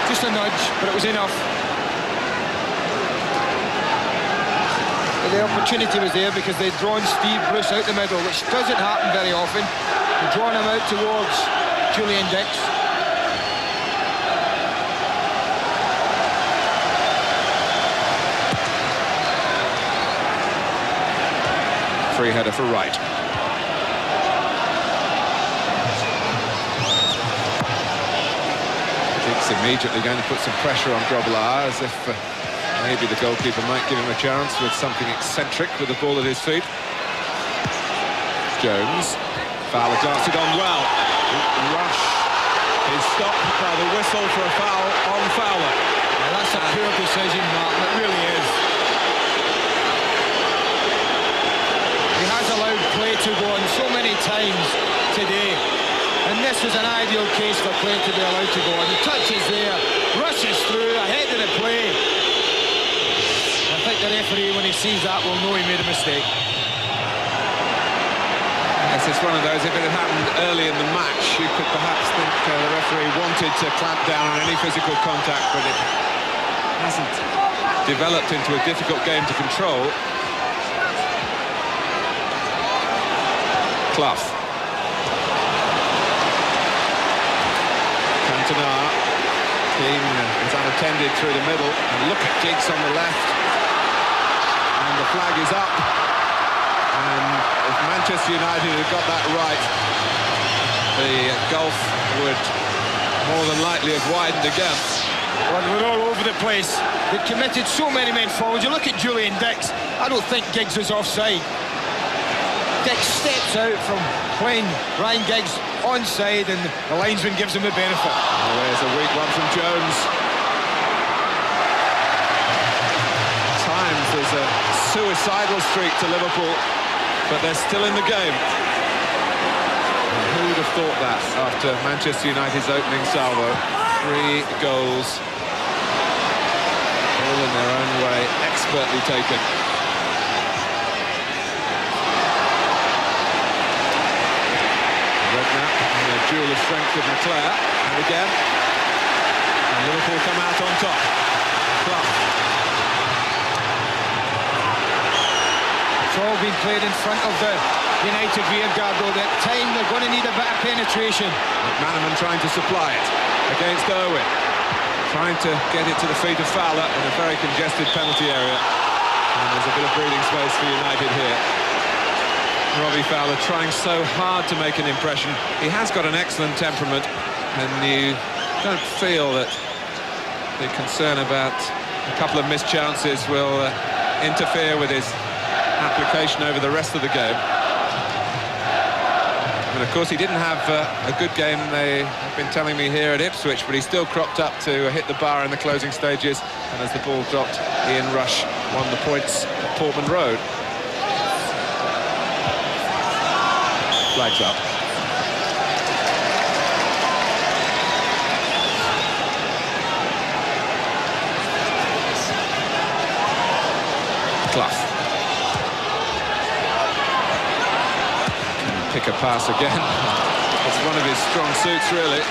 Just a nudge, but it was enough. The opportunity was there because they'd drawn Steve Bruce out the middle, which doesn't happen very often. They'd drawn him out towards Julian Dix. Free header for Wright. Dix immediately going to put some pressure on Grobbelaar, as if maybe the goalkeeper might give him a chance with something eccentric with the ball at his feet. Jones. Fowler darted on well. Rush is stopped by the whistle for a foul on Fowler. Yeah, that's a poor decision, Martin. It really is. He has allowed play to go on so many times today. And this was an ideal case for play to be allowed to go on. The touch is there, rushes through, ahead of the play. I think the referee, when he sees that, will know he made a mistake. Yes, it's one of those, if it had happened early in the match, you could perhaps think the referee wanted to clamp down on any physical contact, but it hasn't developed into a difficult game to control. Clough. Cantona. Keane is unattended through the middle, and look at Giggs on the left. And the flag is up. And if Manchester United had got that right, the gulf would more than likely have widened again. Well, we're all over the place. They've committed so many men forward. You look at Julian Dix, I don't think Giggs is offside. Dix steps out from playing Ryan Giggs onside, and the linesman gives him the benefit. Oh, there's a weak one from Jones. At times there's a suicidal streak to Liverpool, but they're still in the game. And who would have thought that after Manchester United's opening salvo? 3 goals, all in their own way, expertly taken. Redknapp and a duel of strength with McClair, and again, and Liverpool come out on top. Clough. It's all been played in front of the United rearguard, though. At time they're going to need a bit of penetration. McManaman trying to supply it against Irwin, trying to get it to the feet of Fowler in a very congested penalty area, and there's a bit of breathing space for United here. Robbie Fowler trying so hard to make an impression. He has got an excellent temperament, and you don't feel that the concern about a couple of missed chances will interfere with his application over the rest of the game. And of course he didn't have a good game, they have been telling me, here at Ipswich, but he still cropped up to hit the bar in the closing stages, and as the ball dropped, Ian Rush won the points at Portman Road. Flags up. Lineker pass again. It's one of his strong suits, really.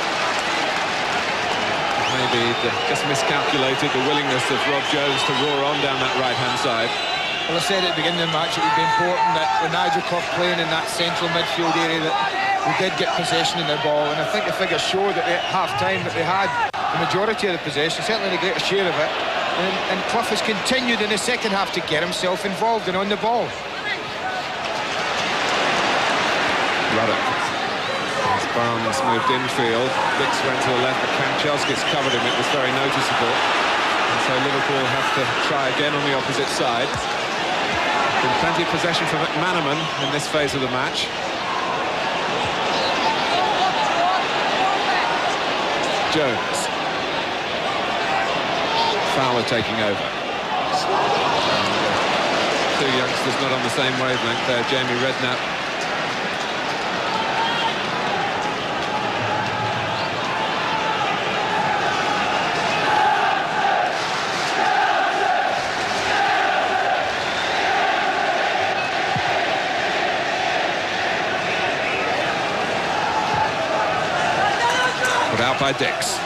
Maybe just miscalculated the willingness of Rob Jones to roar on down that right-hand side. Well, I said at the beginning of the match it would be important that with Nigel Clough playing in that central midfield area that we did get possession of the ball, and I think the figures show that at half-time that they had the majority of the possession, certainly the greater share of it, and Clough has continued in the second half to get himself involved and on the ball. Ruddock. As Barnes moved infield, Dix went to the left, but Kanchelskis covered him. It was very noticeable. And so Liverpool have to try again on the opposite side. Been plenty of possession for McManaman in this phase of the match. Jones. Fowler taking over. And, two youngsters not on the same wavelength there, Jamie Redknapp. Out by Dix.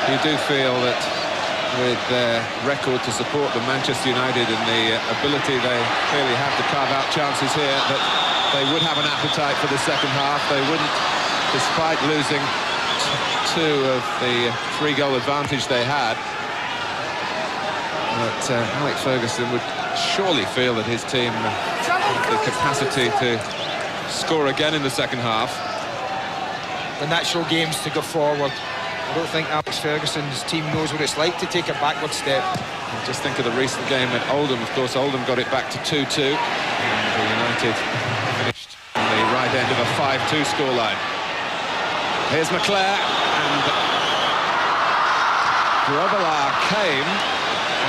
You do feel that with their record to support the Manchester United and the ability they clearly have to carve out chances here, that they would have an appetite for the second half. They wouldn't, despite losing two of the 3-goal advantage they had. But Alex Ferguson would surely feel that his team has the capacity to score again in the second half. The natural game's to go forward. I don't think Alex Ferguson's team knows what it's like to take a backward step. Just think of the recent game at Oldham. Of course, Oldham got it back to 2-2. And United finished on the right end of a 5-2 scoreline. Here's McClair, and Grobbelaar came,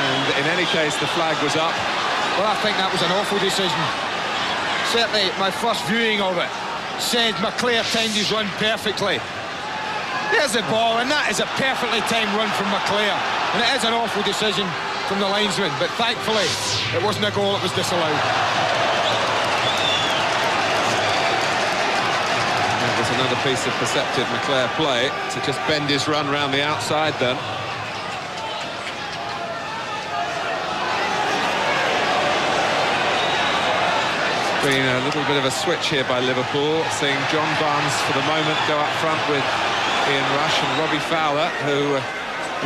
and in any case, the flag was up. Well, I think that was an awful decision. Certainly, my first viewing of it said McClair timed his run perfectly. There's the ball, and that is a perfectly timed run from McClair. And it is an awful decision from the linesman, but thankfully, it wasn't a goal, it was disallowed. That was another piece of perceptive McClair play to just bend his run round the outside then. Been a little bit of a switch here by Liverpool, seeing John Barnes for the moment go up front with Ian Rush and Robbie Fowler, who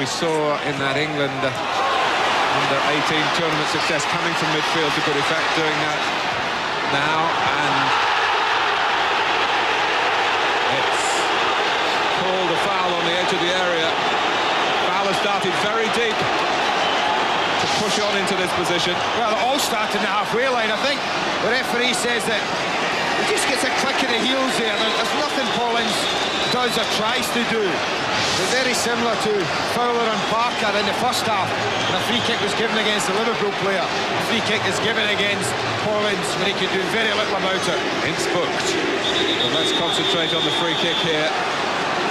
we saw in that England under-18 tournament success coming from midfield to good effect, doing that now, and it's called a foul on the edge of the area. Fowler started very deep to push on into this position. Well, it all started in the halfway line. I think the referee says that he just gets a click in the heels there. There's nothing Paul Ince does or tries to do. They're very similar to Fowler and Parker in the first half, and a free kick was given against the Liverpool player. A free kick is given against Paul Ince, when he can do very little about it. Ince booked. Well, let's concentrate on the free kick here.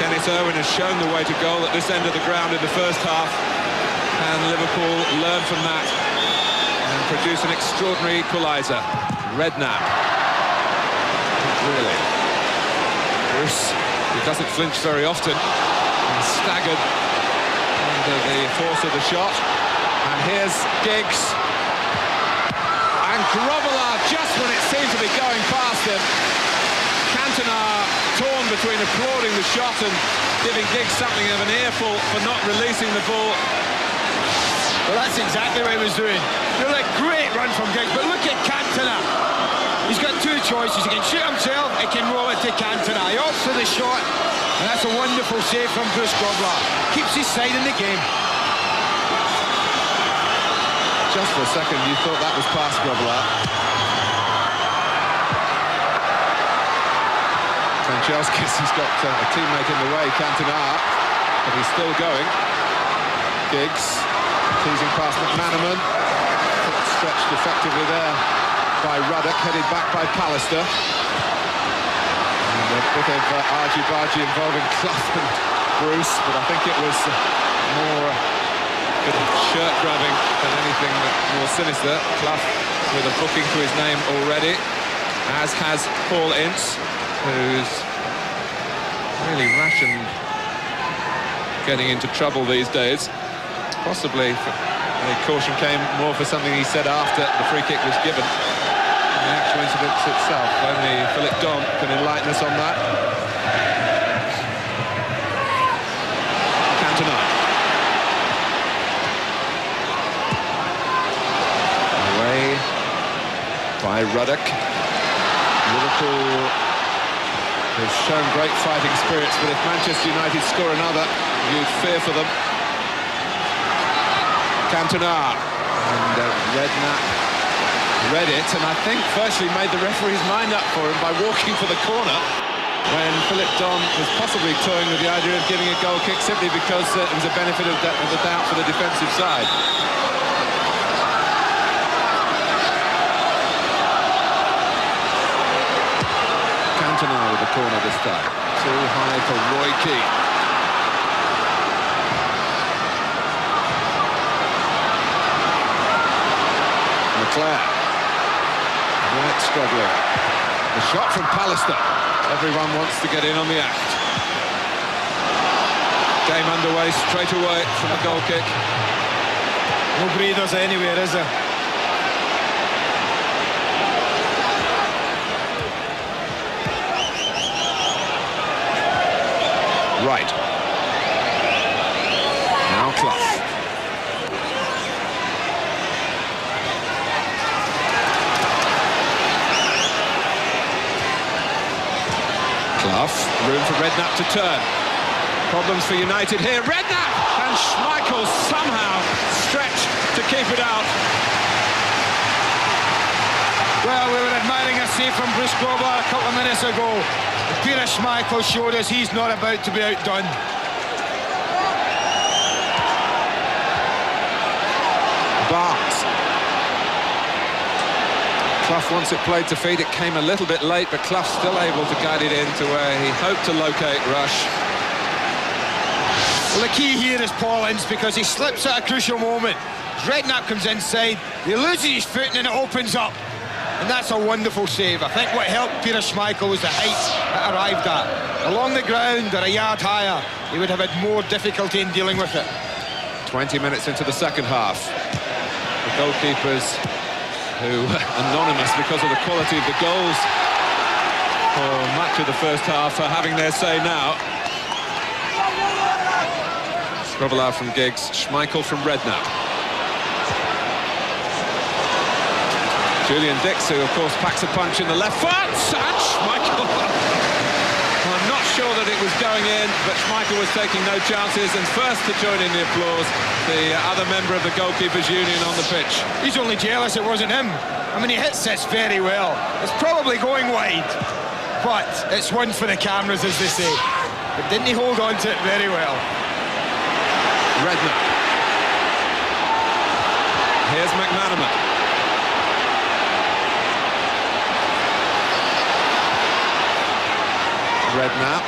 Dennis Irwin has shown the way to goal at this end of the ground in the first half, and Liverpool learn from that and produce an extraordinary equaliser. Redknapp. Really. Bruce, he doesn't flinch very often, and staggered under the force of the shot. And here's Giggs. And Grobbelaar, just when it seemed to be going past him. Cantona torn between applauding the shot and giving Giggs something of an earful for not releasing the ball. Well, that's exactly what he was doing. A great run from Giggs, but look at Cantona. He's got two choices. He can shoot himself, he can roll it to Cantona. He opts for the shot, and that's a wonderful save from Bruce Grobbelaar. Keeps his side in the game. Just for a second, you thought that was past Grobbelaar. Kanchelskis, he's got a teammate in the way, Cantona, but he's still going. Giggs, teasing past McManaman. Stretched effectively there by Ruddock, headed back by Pallister. And a bit of argy-bargy involving Clough and Bruce, but I think it was more good shirt grabbing than anything more sinister. Clough with a booking to his name already, as has Paul Ince, who's really rationed getting into trouble these days. Possibly the caution came more for something he said after the free kick was given. The actual incident itself, only Philip Dom can enlighten us on that. Cantona. Away by Ruddock. Liverpool has shown great fighting spirits, but if Manchester United score another, you'd fear for them. Cantona. And Redknapp read it, and I think virtually made the referee's mind up for him by walking for the corner when Philip Dom was possibly toying with the idea of giving a goal kick simply because it was a benefit of the doubt for the defensive side. Cantona with the corner this time. Too high for Roy Keane. McClair. Wright struggling. The shot from Pallister. Everyone wants to get in on the act. Game underway straight away from the goal kick. No breathers anywhere, is there? Wright. Now Clough. Clough, room for Redknapp to turn. Problems for United here. Redknapp! And Schmeichel somehow stretched to keep it out. Well, we were admiring a save from Grobbelaar a couple of minutes ago. Peter Schmeichel showed us he's not about to be outdone. Barnes. Clough wants it played to feet. It came a little bit late, but Clough still able to guide it in to where he hoped to locate Rush. Well, the key here is Paul Ince, because he slips at a crucial moment. Redknapp comes inside, he loses his foot and it opens up. And that's a wonderful save. I think what helped Peter Schmeichel was the height it arrived at. Along the ground or a yard higher, he would have had more difficulty in dealing with it. 20 minutes into the second half. The goalkeepers, who are anonymous because of the quality of the goals for much of the first half, are having their say now. Grobbelaar from Giggs, Schmeichel from Redknapp. Julian Dix, who of course packs a punch in the left foot, and Schmeichel. I'm not sure that it was going in, but Schmeichel was taking no chances, and first to join in the applause, the other member of the goalkeepers' union on the pitch. He's only jealous it wasn't him. I mean, he hits this very well. It's probably going wide, but it's one for the cameras, as they say. But didn't he hold on to it very well? Redknapp. Here's McManaman. Redknapp,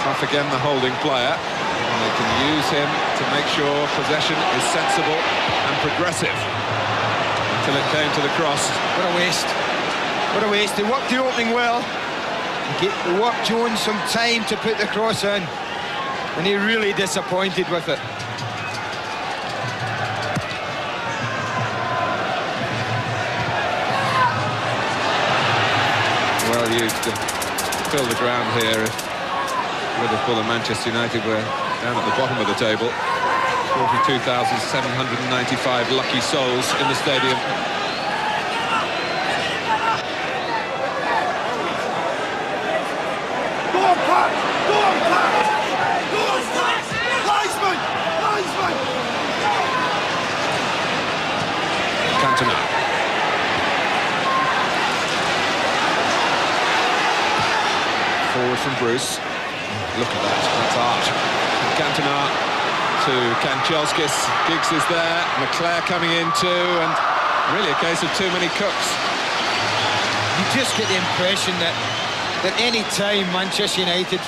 Clough again the holding player, and they can use him to make sure possession is sensible and progressive until it came to the cross. What a waste. What a waste. They worked the opening well. They worked Jones some time to put the cross in, and he really disappointed with it. Well, you'd fill the ground here if Liverpool and Manchester United were down at the bottom of the table. 42,795 lucky souls in the stadium. Go on, Pat! Go on, Pat! Go on, Pat! Linesman! Linesman! Cantona. Forward from Bruce. Look at that, that's art. Cantona to Kanchelskis. Giggs is there, McClair coming in too, and really a case of too many cooks. You just get the impression that any time Manchester United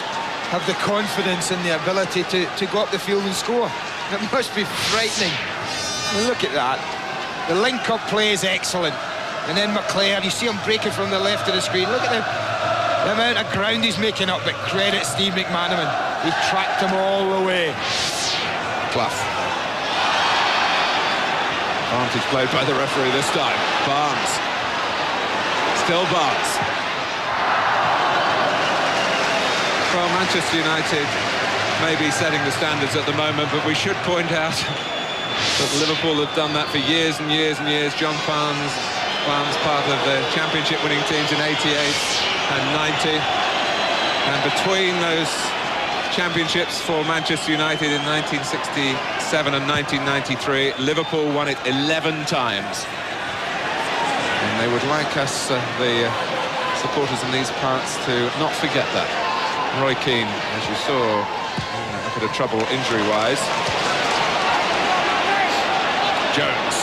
have the confidence and the ability to go up the field and score, it must be frightening Look at that. The link-up play is excellent. And then McClair, you see him breaking from the left of the screen. Look at the amount of ground he's making up, but credit Steve McManaman. He tracked him all the way. Clough. Advantage played by the referee this time. Barnes. Still Barnes. Well, Manchester United may be setting the standards at the moment, but we should point out that Liverpool have done that for years and years and years. John Barnes, part of the championship winning teams in 88 and 90. And between those championships for Manchester United in 1967 and 1993, Liverpool won it 11 times. And they would like us, the supporters in these parts, to not forget that. Roy Keane, as you saw, a bit of trouble injury-wise. Jones.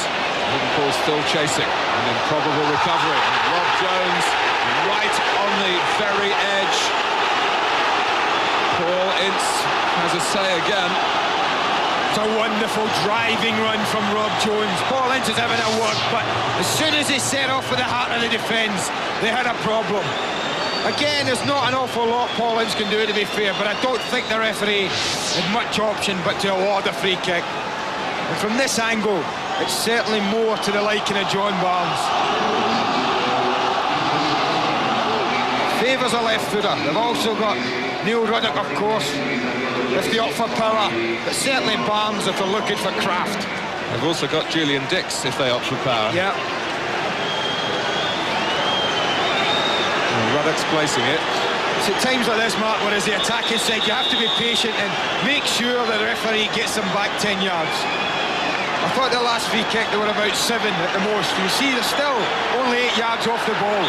Liverpool still chasing. An improbable recovery. Rob Jones right on the very edge. Paul Ince has a say again. It's a wonderful driving run from Rob Jones. Paul Ince is having a work, but as soon as he set off with the heart of the defence, they had a problem. Again, there's not an awful lot Paul Ince can do, to be fair, but I don't think the referee had much option but to award a free kick. And from this angle, it's certainly more to the liking of John Barnes. Favours a left footer. They've also got Neil Ruddock, of course, if they're up for power, but certainly Barnes if they're looking for craft. They've also got Julian Dix if they opt for power. Yeah. Ruddock's placing it. It's at times like this, Mark, where as the attacking side, you have to be patient and make sure the referee gets them back 10 yards. I thought the last free kick, they were about 7 at the most. You see, they're still only 8 yards off the ball.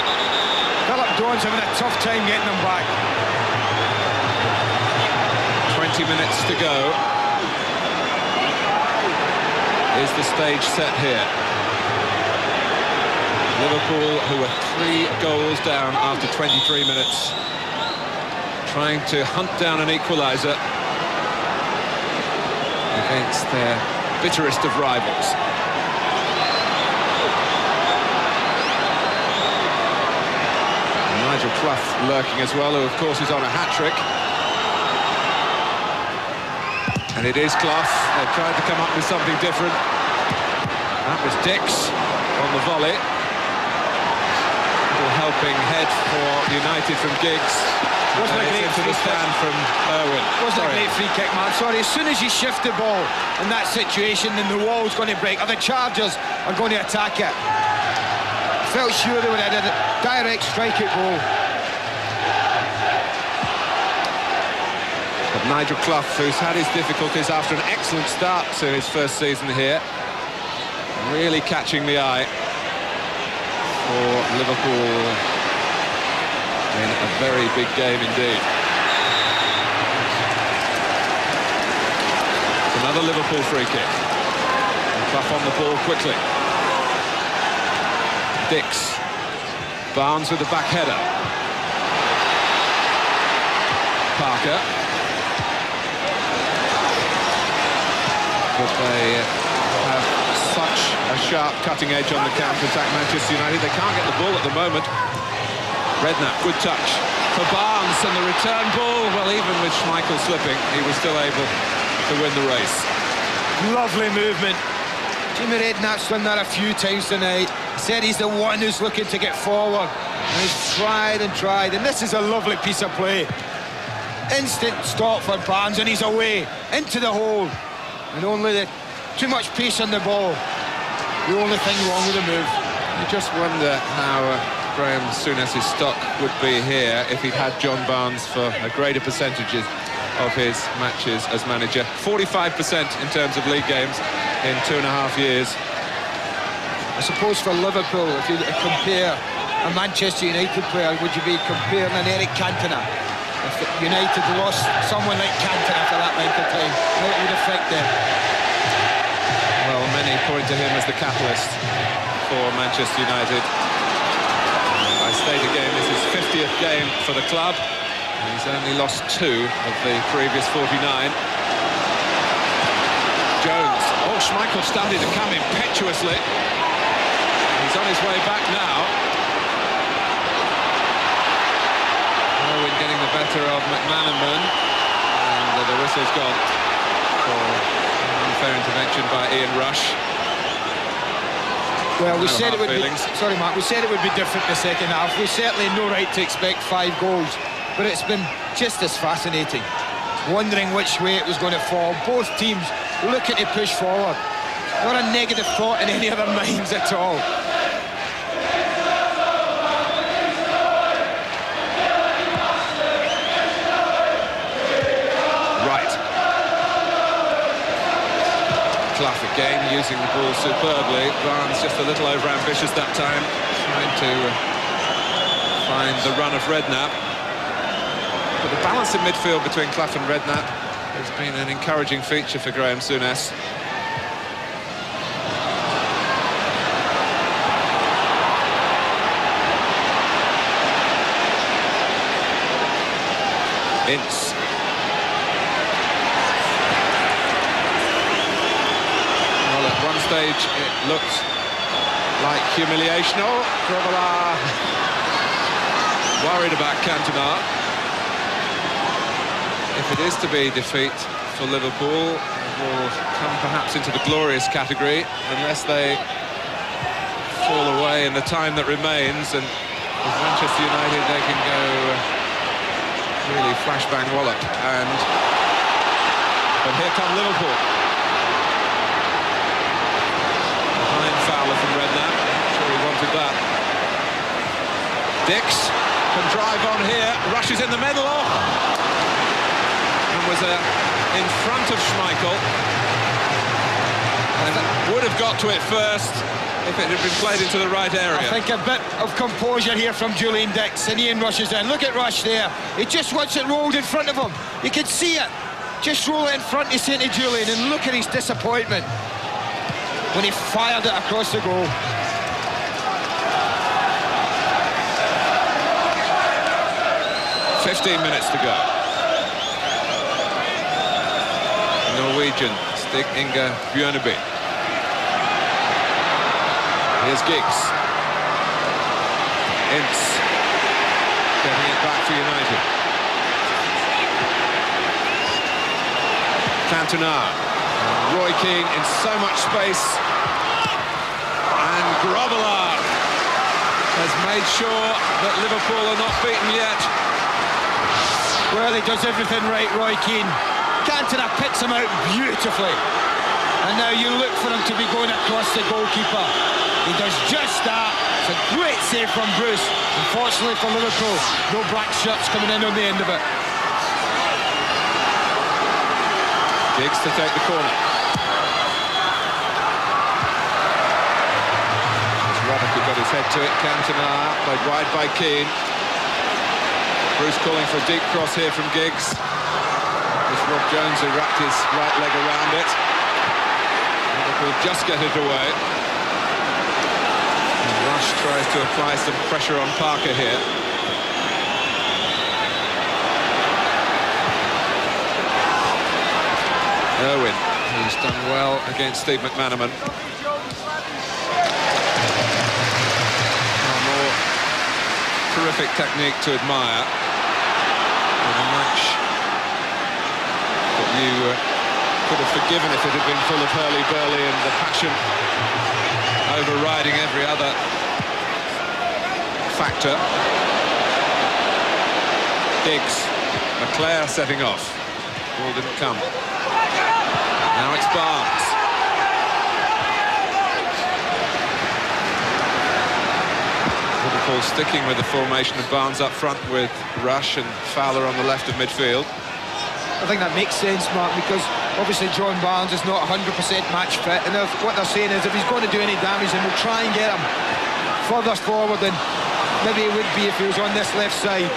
Philip Dawn's having a tough time getting them back. 20 minutes to go. Is the stage set here? Liverpool, who are 3 goals down after 23 minutes, trying to hunt down an equaliser against their bitterest of rivals. And Nigel Clough lurking as well, who of course is on a hat-trick. And it is Clough. They've tried to come up with something different. That was Dix on the volley. Helping head for United from Giggs. Wasn't a great free stand kick from Irwin. Wasn't a great free kick, man. Sorry, as soon as you shift the ball in that situation, then the wall's going to break, or the Chargers are going to attack it. I felt sure they would have had a direct strike at goal. But Nigel Clough, who's had his difficulties after an excellent start to his first season here, really catching the eye for Liverpool in a very big game indeed. It's another Liverpool free kick. Clough on the ball quickly. Dix. Barnes with the back header. Parker. But they have such a sharp cutting edge on the counter-attack, Manchester United. They can't get the ball at the moment. Redknapp, good touch for Barnes, and the return ball, well, even with Schmeichel slipping, he was still able to win the race. Lovely movement. Jimmy Redknapp's done that a few times tonight. He said he's the one who's looking to get forward, and he's tried and tried, and this is a lovely piece of play. Instant stop for Barnes, and he's away into the hole, and only too much pace on the ball. The only thing wrong with the move. You just wonder how Graham Souness' stock would be here if he'd had John Barnes for a greater percentages of his matches as manager. 45% in terms of league games in 2.5 years. I suppose for Liverpool, if you compare a Manchester United player, would you be comparing an Eric Cantona? If United lost someone like Cantona for that length of time, how it would affect them? Well, many point to him as the catalyst for Manchester United. I state again, this is his 50th game for the club. He's only lost 2 of the previous 49. Jones, oh, Schmeichel started to come impetuously. He's on his way back now. Irwin getting the better of McManaman, and the whistle's gone for unfair intervention by Ian Rush. Well, we No said it hard would feelings. be... Sorry, Mark, we said it would be different in the second half. We certainly had no right to expect 5 goals, but it's been just as fascinating. Wondering which way it was going to fall. Both teams looking to push forward. Not a negative thought in any of their minds at all. Clough again using the ball superbly. Barnes just a little over-ambitious that time, trying to find the run of Redknapp. But the balance in midfield between Clough and Redknapp has been an encouraging feature for Graham Souness. Ince. One stage it looked like humiliation. Oh, Grobbelaar worried about Cantona. If it is to be defeat for Liverpool, it will come perhaps into the glorious category unless they fall away in the time that remains, and with Manchester United they can go really flashbang wallop. But here come Liverpool. Fowler from Redknapp. I'm sure he wanted that. Dix can drive on here, rushes in the middle, and was in front of Schmeichel, and would have got to it first if it had been played into the right area. I think a bit of composure here from Julian Dix, and Ian rushes in. Look at Rush there. He just wants it rolled in front of him. You can see it. Just roll it in front, he's saying to Julian, and look at his disappointment when he fired it across the goal. "15 minutes to go. Norwegian, Stig Inge Bjørnebye. Here's Giggs. Ince getting it back for United. Cantona. Roy Keane in so much space, and Grobbelaar has made sure that Liverpool are not beaten yet. Well, he does everything right, Roy Keane. Cantona picks him out beautifully, and now you look for him to be going across the goalkeeper. He does just that. It's a great save from Bruce. Unfortunately for Liverpool, no black shirts coming in on the end of it. Giggs to take the corner. Ruddock who got his head to it. Cantona played wide by Keane. Bruce calling for a deep cross here from Giggs. It's Rob Jones who wrapped his right leg around it. Liverpool just get it away. And Rush tries to apply some pressure on Parker here. Irwin, who's done well against Steve McManaman. More terrific technique to admire. And a match that you could have forgiven if it had been full of hurly-burly and the passion overriding every other factor. Diggs, McClair setting off. Ball didn't come. Now it's Barnes. Liverpool sticking with the formation of Barnes up front with Rush and Fowler on the left of midfield. I think that makes sense, Mark, because obviously John Barnes is not 100% match fit, and what they're saying is if he's going to do any damage, then we'll try and get him further forward than maybe it would be if he was on this left side.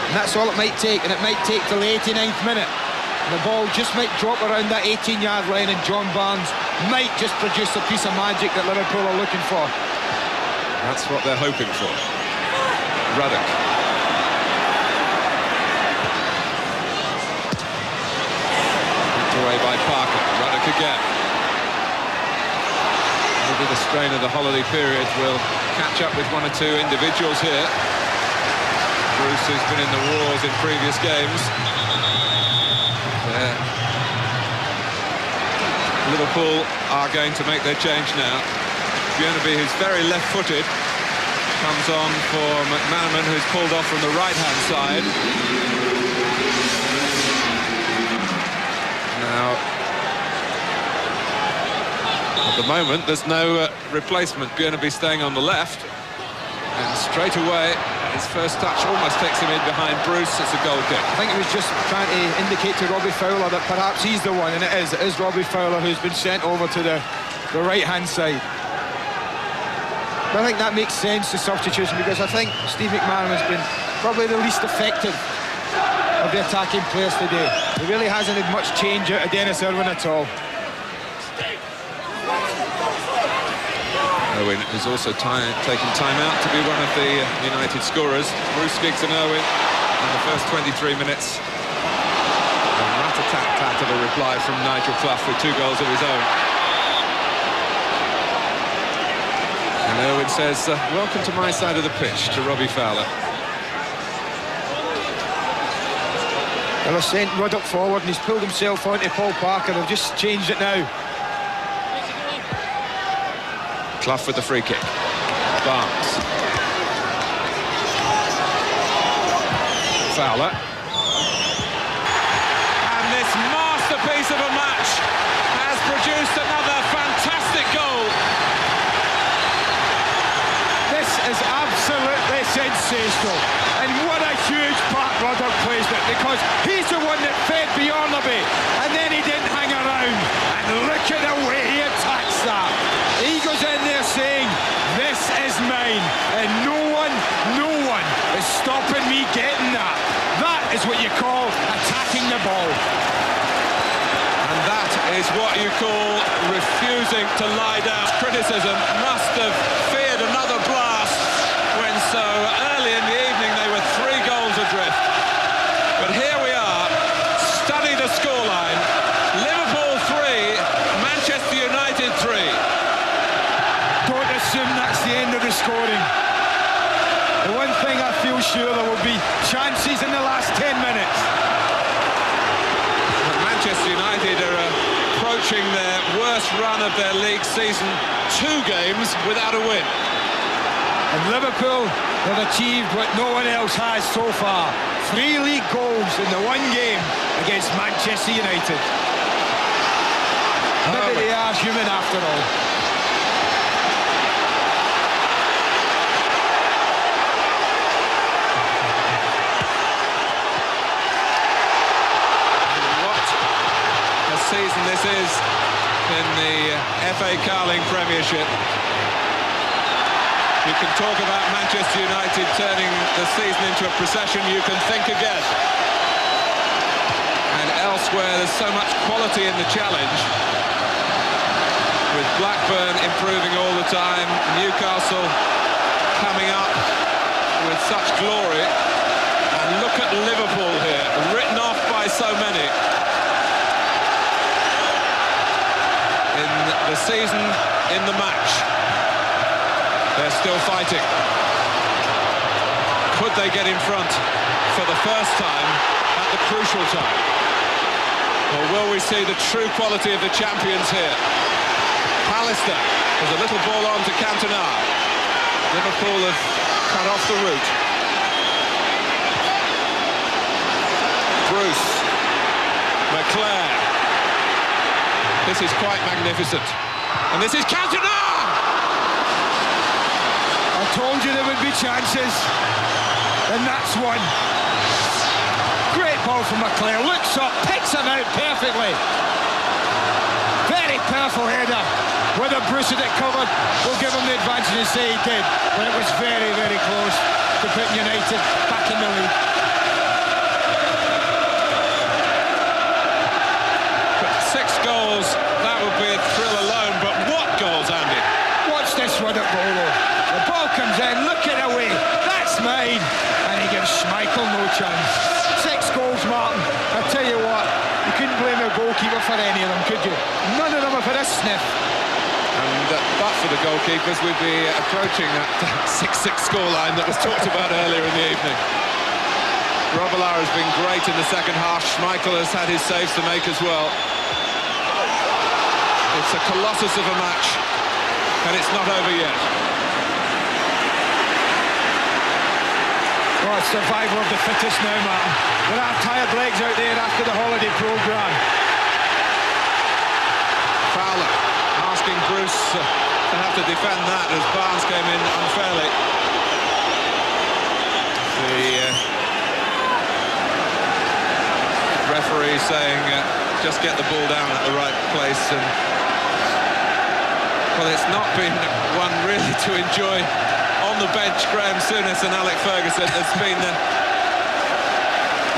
And that's all it might take, and it might take till the 89th minute. And the ball just might drop around that 18-yard line, and John Barnes might just produce a piece of magic that Liverpool are looking for. That's what they're hoping for. Ruddock. away by Parker. Ruddock again. Maybe the strain of the holiday period will catch up with one or two individuals here. Bruce, who's been in the wars in previous games. Liverpool are going to make their change now. Bjørnebye, who's very left-footed, comes on for McManaman, who's pulled off from the right-hand side. Now, at the moment, there's no replacement. Bjørnebye staying on the left. And straight away, his first touch almost takes him in behind Bruce. It's a goal kick. I think he was just trying to indicate to Robbie Fowler that perhaps he's the one, and it is Robbie Fowler who's been sent over to the right-hand side. But I think that makes sense, the substitution, because I think Steve McManaman's been probably the least effective of the attacking players today. He really hasn't had much change out of Dennis Irwin at all. Irwin is also taking time out to be one of the United scorers. Bruce Giggs and Irwin in the first 23 minutes. A rat-a-tat-tat of a reply from Nigel Clough with 2 goals of his own. And Irwin says, welcome to my side of the pitch, to Robbie Fowler. Well, they've sent Ruddock forward and he's pulled himself onto Paul Parker. They've just changed it now. Clough with the free kick. Barnes. Fowler. And this masterpiece of a match has produced another fantastic goal. This is absolutely sensational. And what a huge part Ruddock plays with, because he's the one that fed Bjørnebye, and then he didn't hang around. And look at the way he attacks that. He goes in there saying, this is mine, and no one is stopping me getting that. That is what you call attacking the ball. And that is what you call refusing to lie down. Criticism must have feared another blast when so early in the evening they were 3 goals adrift. But here we are, study the scoreline. Liverpool 3, Manchester United 3. Don't assume that's the end of the scoring. The one thing I feel sure there will be chances in the last 10 minutes. But Manchester United are approaching their worst run of their league season, 2 games without a win. And Liverpool have achieved what no one else has so far. 3 league goals in the 1 game against Manchester United. Maybe they are human after all. Season this is in the FA Carling Premiership. You can talk about Manchester United turning the season into a procession, you can think again. And elsewhere there's so much quality in the challenge, with Blackburn improving all the time, Newcastle coming up with such glory, and look at Liverpool here, written off by so many. In the season, in the match, they're still fighting. Could they get in front for the first time at the crucial time? Or will we see the true quality of the champions here? Pallister with a little ball on to Cantona. Liverpool have cut off the route. Bruce, McClair. This is quite magnificent. And this is Cantona! I told you there would be chances. And that's one. Great ball from McClair. Looks up, picks him out perfectly. Very powerful header. Whether Bruce had it covered, we'll give him the advantage and say he did. But it was very, very close to putting United back in the lead. 6 goals, that would be a thrill alone, but what goals, Andy? Watch this Ruddock goal though. The ball comes in, look at it away, that's mine, and he gives Schmeichel no chance. 6 goals, Martin. I tell you what, you couldn't blame the goalkeeper for sniff. And but for the goalkeepers, we'd be approaching that 6-6 scoreline that was talked about earlier in the evening. Grobbelaar has been great in the second half. Schmeichel has had his saves to make as well. It's a colossus of a match, and it's not over yet. Well, it's survival of the fittest now, Martin. There are tired legs out there after the holiday programme. Fowler asking Bruce to have to defend that as Barnes came in unfairly. The referee saying just get the ball down at the right place, and well, it's not been one really to enjoy on the bench. Souness and Ferguson. There's been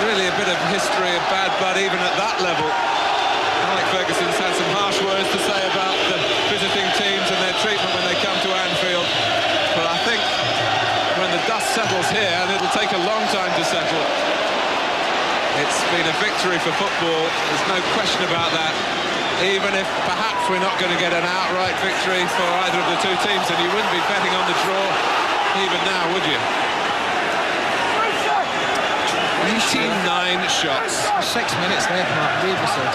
really a bit of history of bad blood even at that level. Ferguson's had some harsh words to say about the visiting teams and their treatment when they come to Anfield, but I think when the dust settles here, and it'll take a long time to settle, it's been a victory for football. There's no question about that, even if perhaps we're not going to get an outright victory for either of the two teams, and you wouldn't be betting on the draw even now, would you? 9 shots. 6 minutes left, Mark. Davison.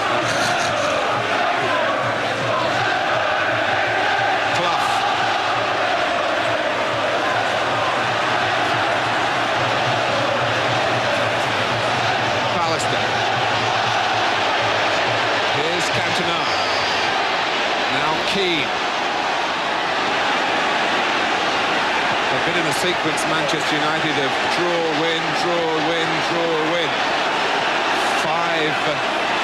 Clough. Pallister. Here's Cantona. Now Keane. They've been in a sequence, Manchester United, of draw, win, draw, win, draw, win. 5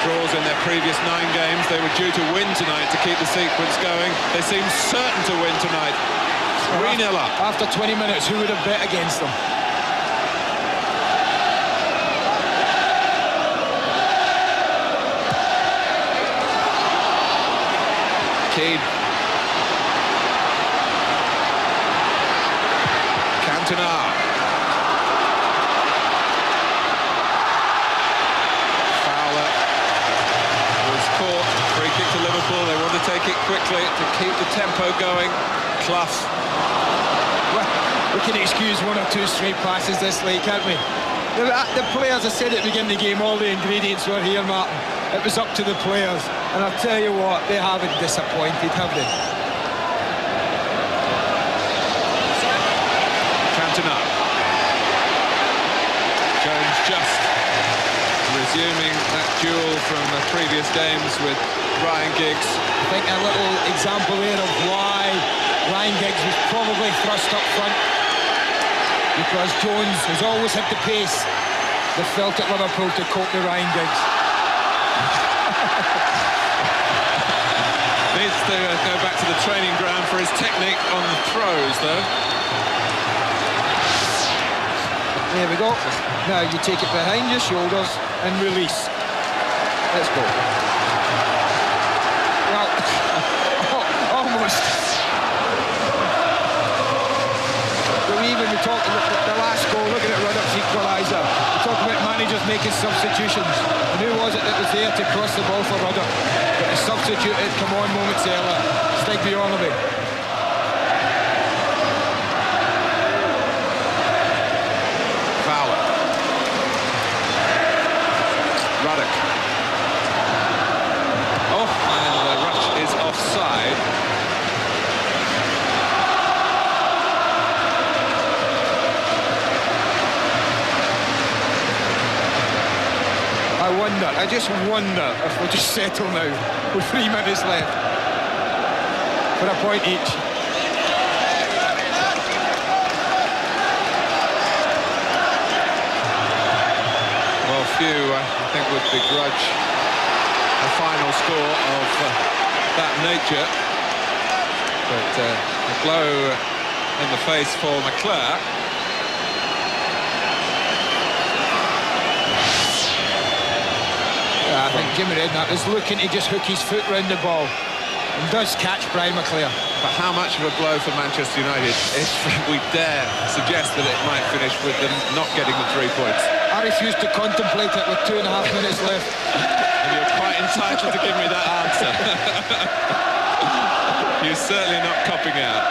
draws in their previous 9 games. They were due to win tonight to keep the sequence going. They seem certain to win tonight. 3-0 up. After 20 minutes, who would have bet against them? Keane. Cantona. Fowler was caught. Free kick to Liverpool. They want to take it quickly to keep the tempo going. Clough. Well, we can excuse 1 or 2 straight passes this late, can't we? The players, I said at the beginning of the game, all the ingredients were here, Martin. It was up to the players. And I'll tell you what, they haven't disappointed, have they? Cantona. Jones just resuming that duel from the previous games with Ryan Giggs. I think a little example there of why Ryan Giggs was probably thrust up front, because Jones has always had the pace that felt at Liverpool to cope with Ryan Giggs. Needs to go back to the training ground for his technique on the throws, though. There we go. Now you take it behind your shoulders and release. Let's go. Well, almost. We talked about the last goal, looking at Ruddock's equaliser. We talked about managers making substitutions. And who was it that was there to cross the ball for Ruddock? But he substituted, come on, moments earlier. It's Bjørnebye. Fowler. Ruddock. Oh, and the rush is offside. I just wonder if we'll just settle now with 3 minutes left for a point each. Well, few, I think, would begrudge a final score of that nature. But a blow in the face for McClair. I think Jimmy Redknapp is looking to just hook his foot round the ball and does catch Brian McClair. But how much of a blow for Manchester United if we dare suggest that it might finish with them not getting the 3 points? I refuse to contemplate it with 2.5 minutes left. And you're quite entitled to give me that answer. You're certainly not copping out.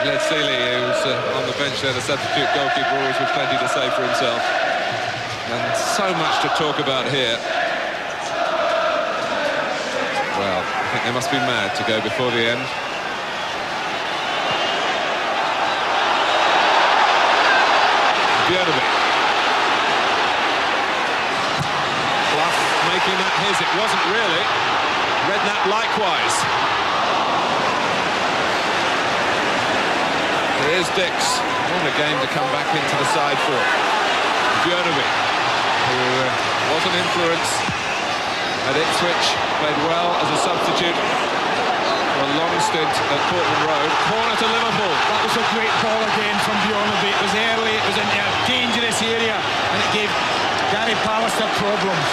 Ledsili, who's on the bench there, the substitute goalkeeper, always with plenty to say for himself. And so much to talk about here. Well, I think they must be mad to go before the end. Bjørnebye. Clough making that his. It wasn't really. Redknapp likewise. Here's Dix. What a game to come back into the side for. Bjørnebye, who was an influence at Ipswich, played well as a substitute for a long stint at Portman Road. Corner to Liverpool. That was a great ball again from Bjørnebye. It was early, it was in a dangerous area, and it gave Gary Pallister problems.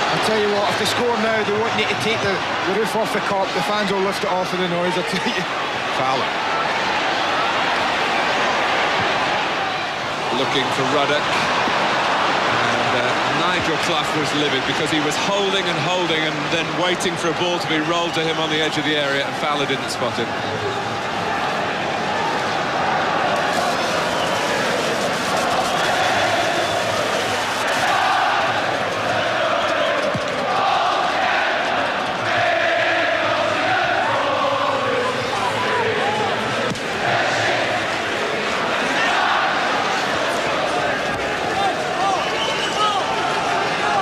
I'll tell you what, if they score now, they won't need to take the roof off the Kop. The fans will lift it off with the noise, I tell you. Fowler. Looking for Ruddock. And Nigel Clough was livid because he was holding and then waiting for a ball to be rolled to him on the edge of the area, and Fowler didn't spot him.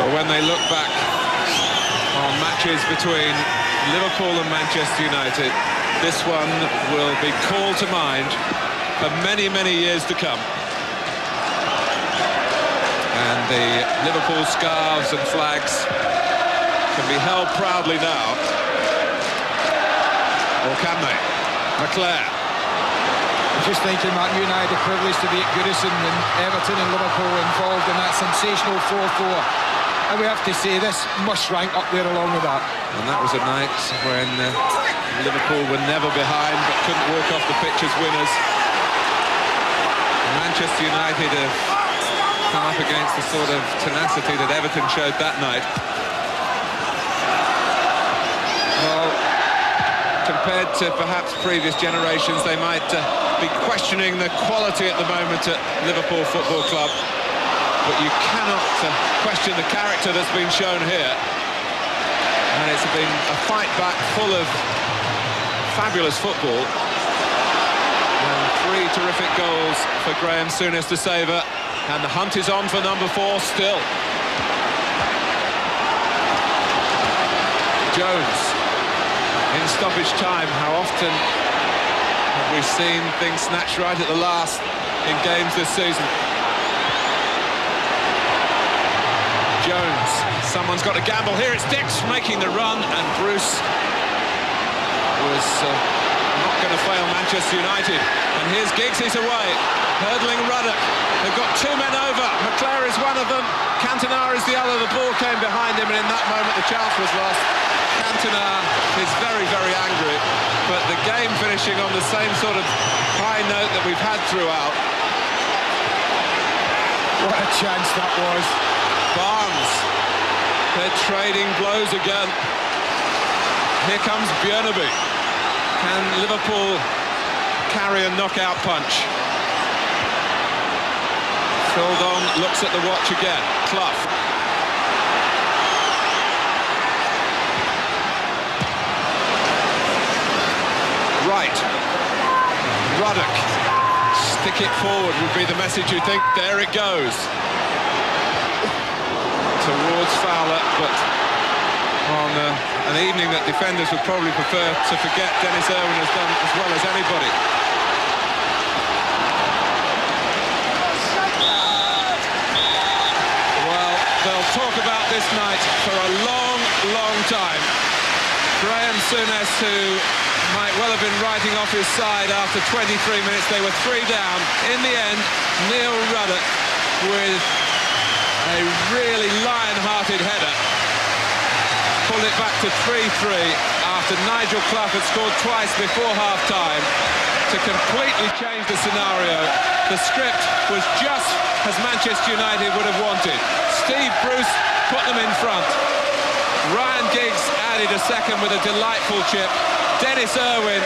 When they look back on matches between Liverpool and Manchester United, this one will be called to mind for many, many years to come. And the Liverpool scarves and flags can be held proudly now. Or can they? McClair. I'm just thinking, Matt, you and I had the privilege to be at Goodison and Everton and Liverpool involved in that sensational 4-4. And we have to say, this must rank up there along with that. And that was a night when Liverpool were never behind but couldn't walk off the pitch as winners. Manchester United have come up against the sort of tenacity that Everton showed that night. Well, compared to perhaps previous generations, they might be questioning the quality at the moment at Liverpool Football Club. But you cannot question the character that's been shown here. And it's been a fight back full of fabulous football. And 3 terrific goals for Graham Souness to savour. And the hunt is on for number 4 still. Jones in stoppage time. How often have we seen things snatched right at the last in games this season? Jones, someone's got to gamble. Here it's Dix making the run, and Bruce was not going to fail Manchester United. And here's Giggs, he's away, hurdling Ruddock. They've got 2 men over. McClair is one of them, Cantona is the other. The ball came behind him, and in that moment the chance was lost. Cantona is very, very angry, but the game finishing on the same sort of high note that we've had throughout. What a chance that was. Barnes, they're trading blows again. Here comes Bjørnebye. Can Liverpool carry a knockout punch? Fildon looks at the watch again. Clough. Wright. Ruddock. Stick it forward would be the message, you think. There it goes. Towards Fowler, but on an evening that defenders would probably prefer to forget, Dennis Irwin has done as well as anybody. Well, they'll talk about this night for a long, long time. Graham Souness, who might well have been writing off his side after 23 minutes. They were 3 down. In the end, Neil Ruddock with a really lion-hearted header pulled it back to 3-3 after Nigel Clough had scored twice before half-time. to completely change the scenario. The script was just as Manchester United would have wanted. Steve Bruce put them in front. Ryan Giggs added a second with a delightful chip. Dennis Irwin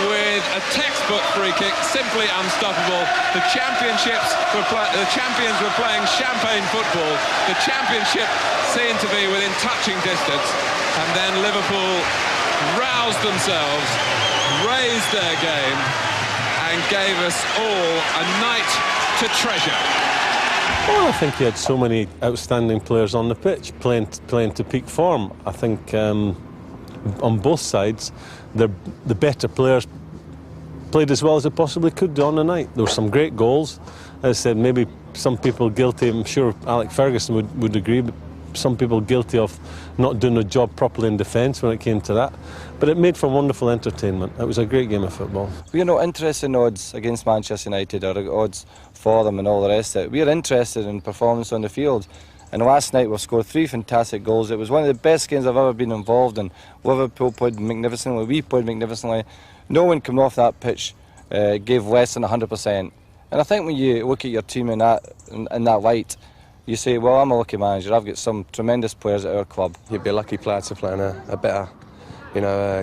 with a textbook free kick, simply unstoppable. The champions were playing champagne football. The championship seemed to be within touching distance. And then Liverpool roused themselves, raised their game, and gave us all a night to treasure. Well, I think he had so many outstanding players on the pitch, playing to peak form. I think on both sides, the better players played as well as they possibly could do on the night. There were some great goals. As I said, maybe some people guilty, I'm sure Alex Ferguson would agree, but some people guilty of not doing the job properly in defence when it came to that. But it made for wonderful entertainment. It was a great game of football. We're not interested in odds against Manchester United or odds for them and all the rest of it. We're interested in performance on the field. And last night we scored 3 fantastic goals. It was one of the best games I've ever been involved in. Liverpool played magnificently, we played magnificently. No one coming off that pitch gave less than 100%. And I think when you look at your team in that light, you say, well, I'm a lucky manager, I've got some tremendous players at our club. You'd be a lucky player to play in a better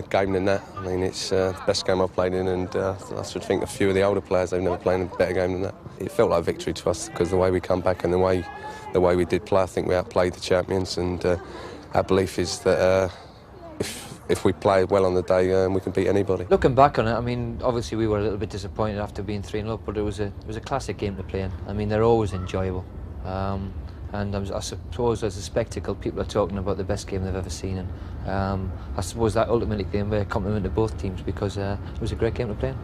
game than that. I mean, it's the best game I've played in, and I should think a few of the older players, they've never played in a better game than that. It felt like a victory to us because the way we come back and the way we did play, I think we outplayed the champions, and our belief is that if we play well on the day, we can beat anybody. Looking back on it, I mean, obviously we were a little bit disappointed after being 3-0, but it was a classic game to play in. I mean, they're always enjoyable. And I suppose as a spectacle, people are talking about the best game they've ever seen, and I suppose that ultimately gave a compliment to both teams because it was a great game to play in.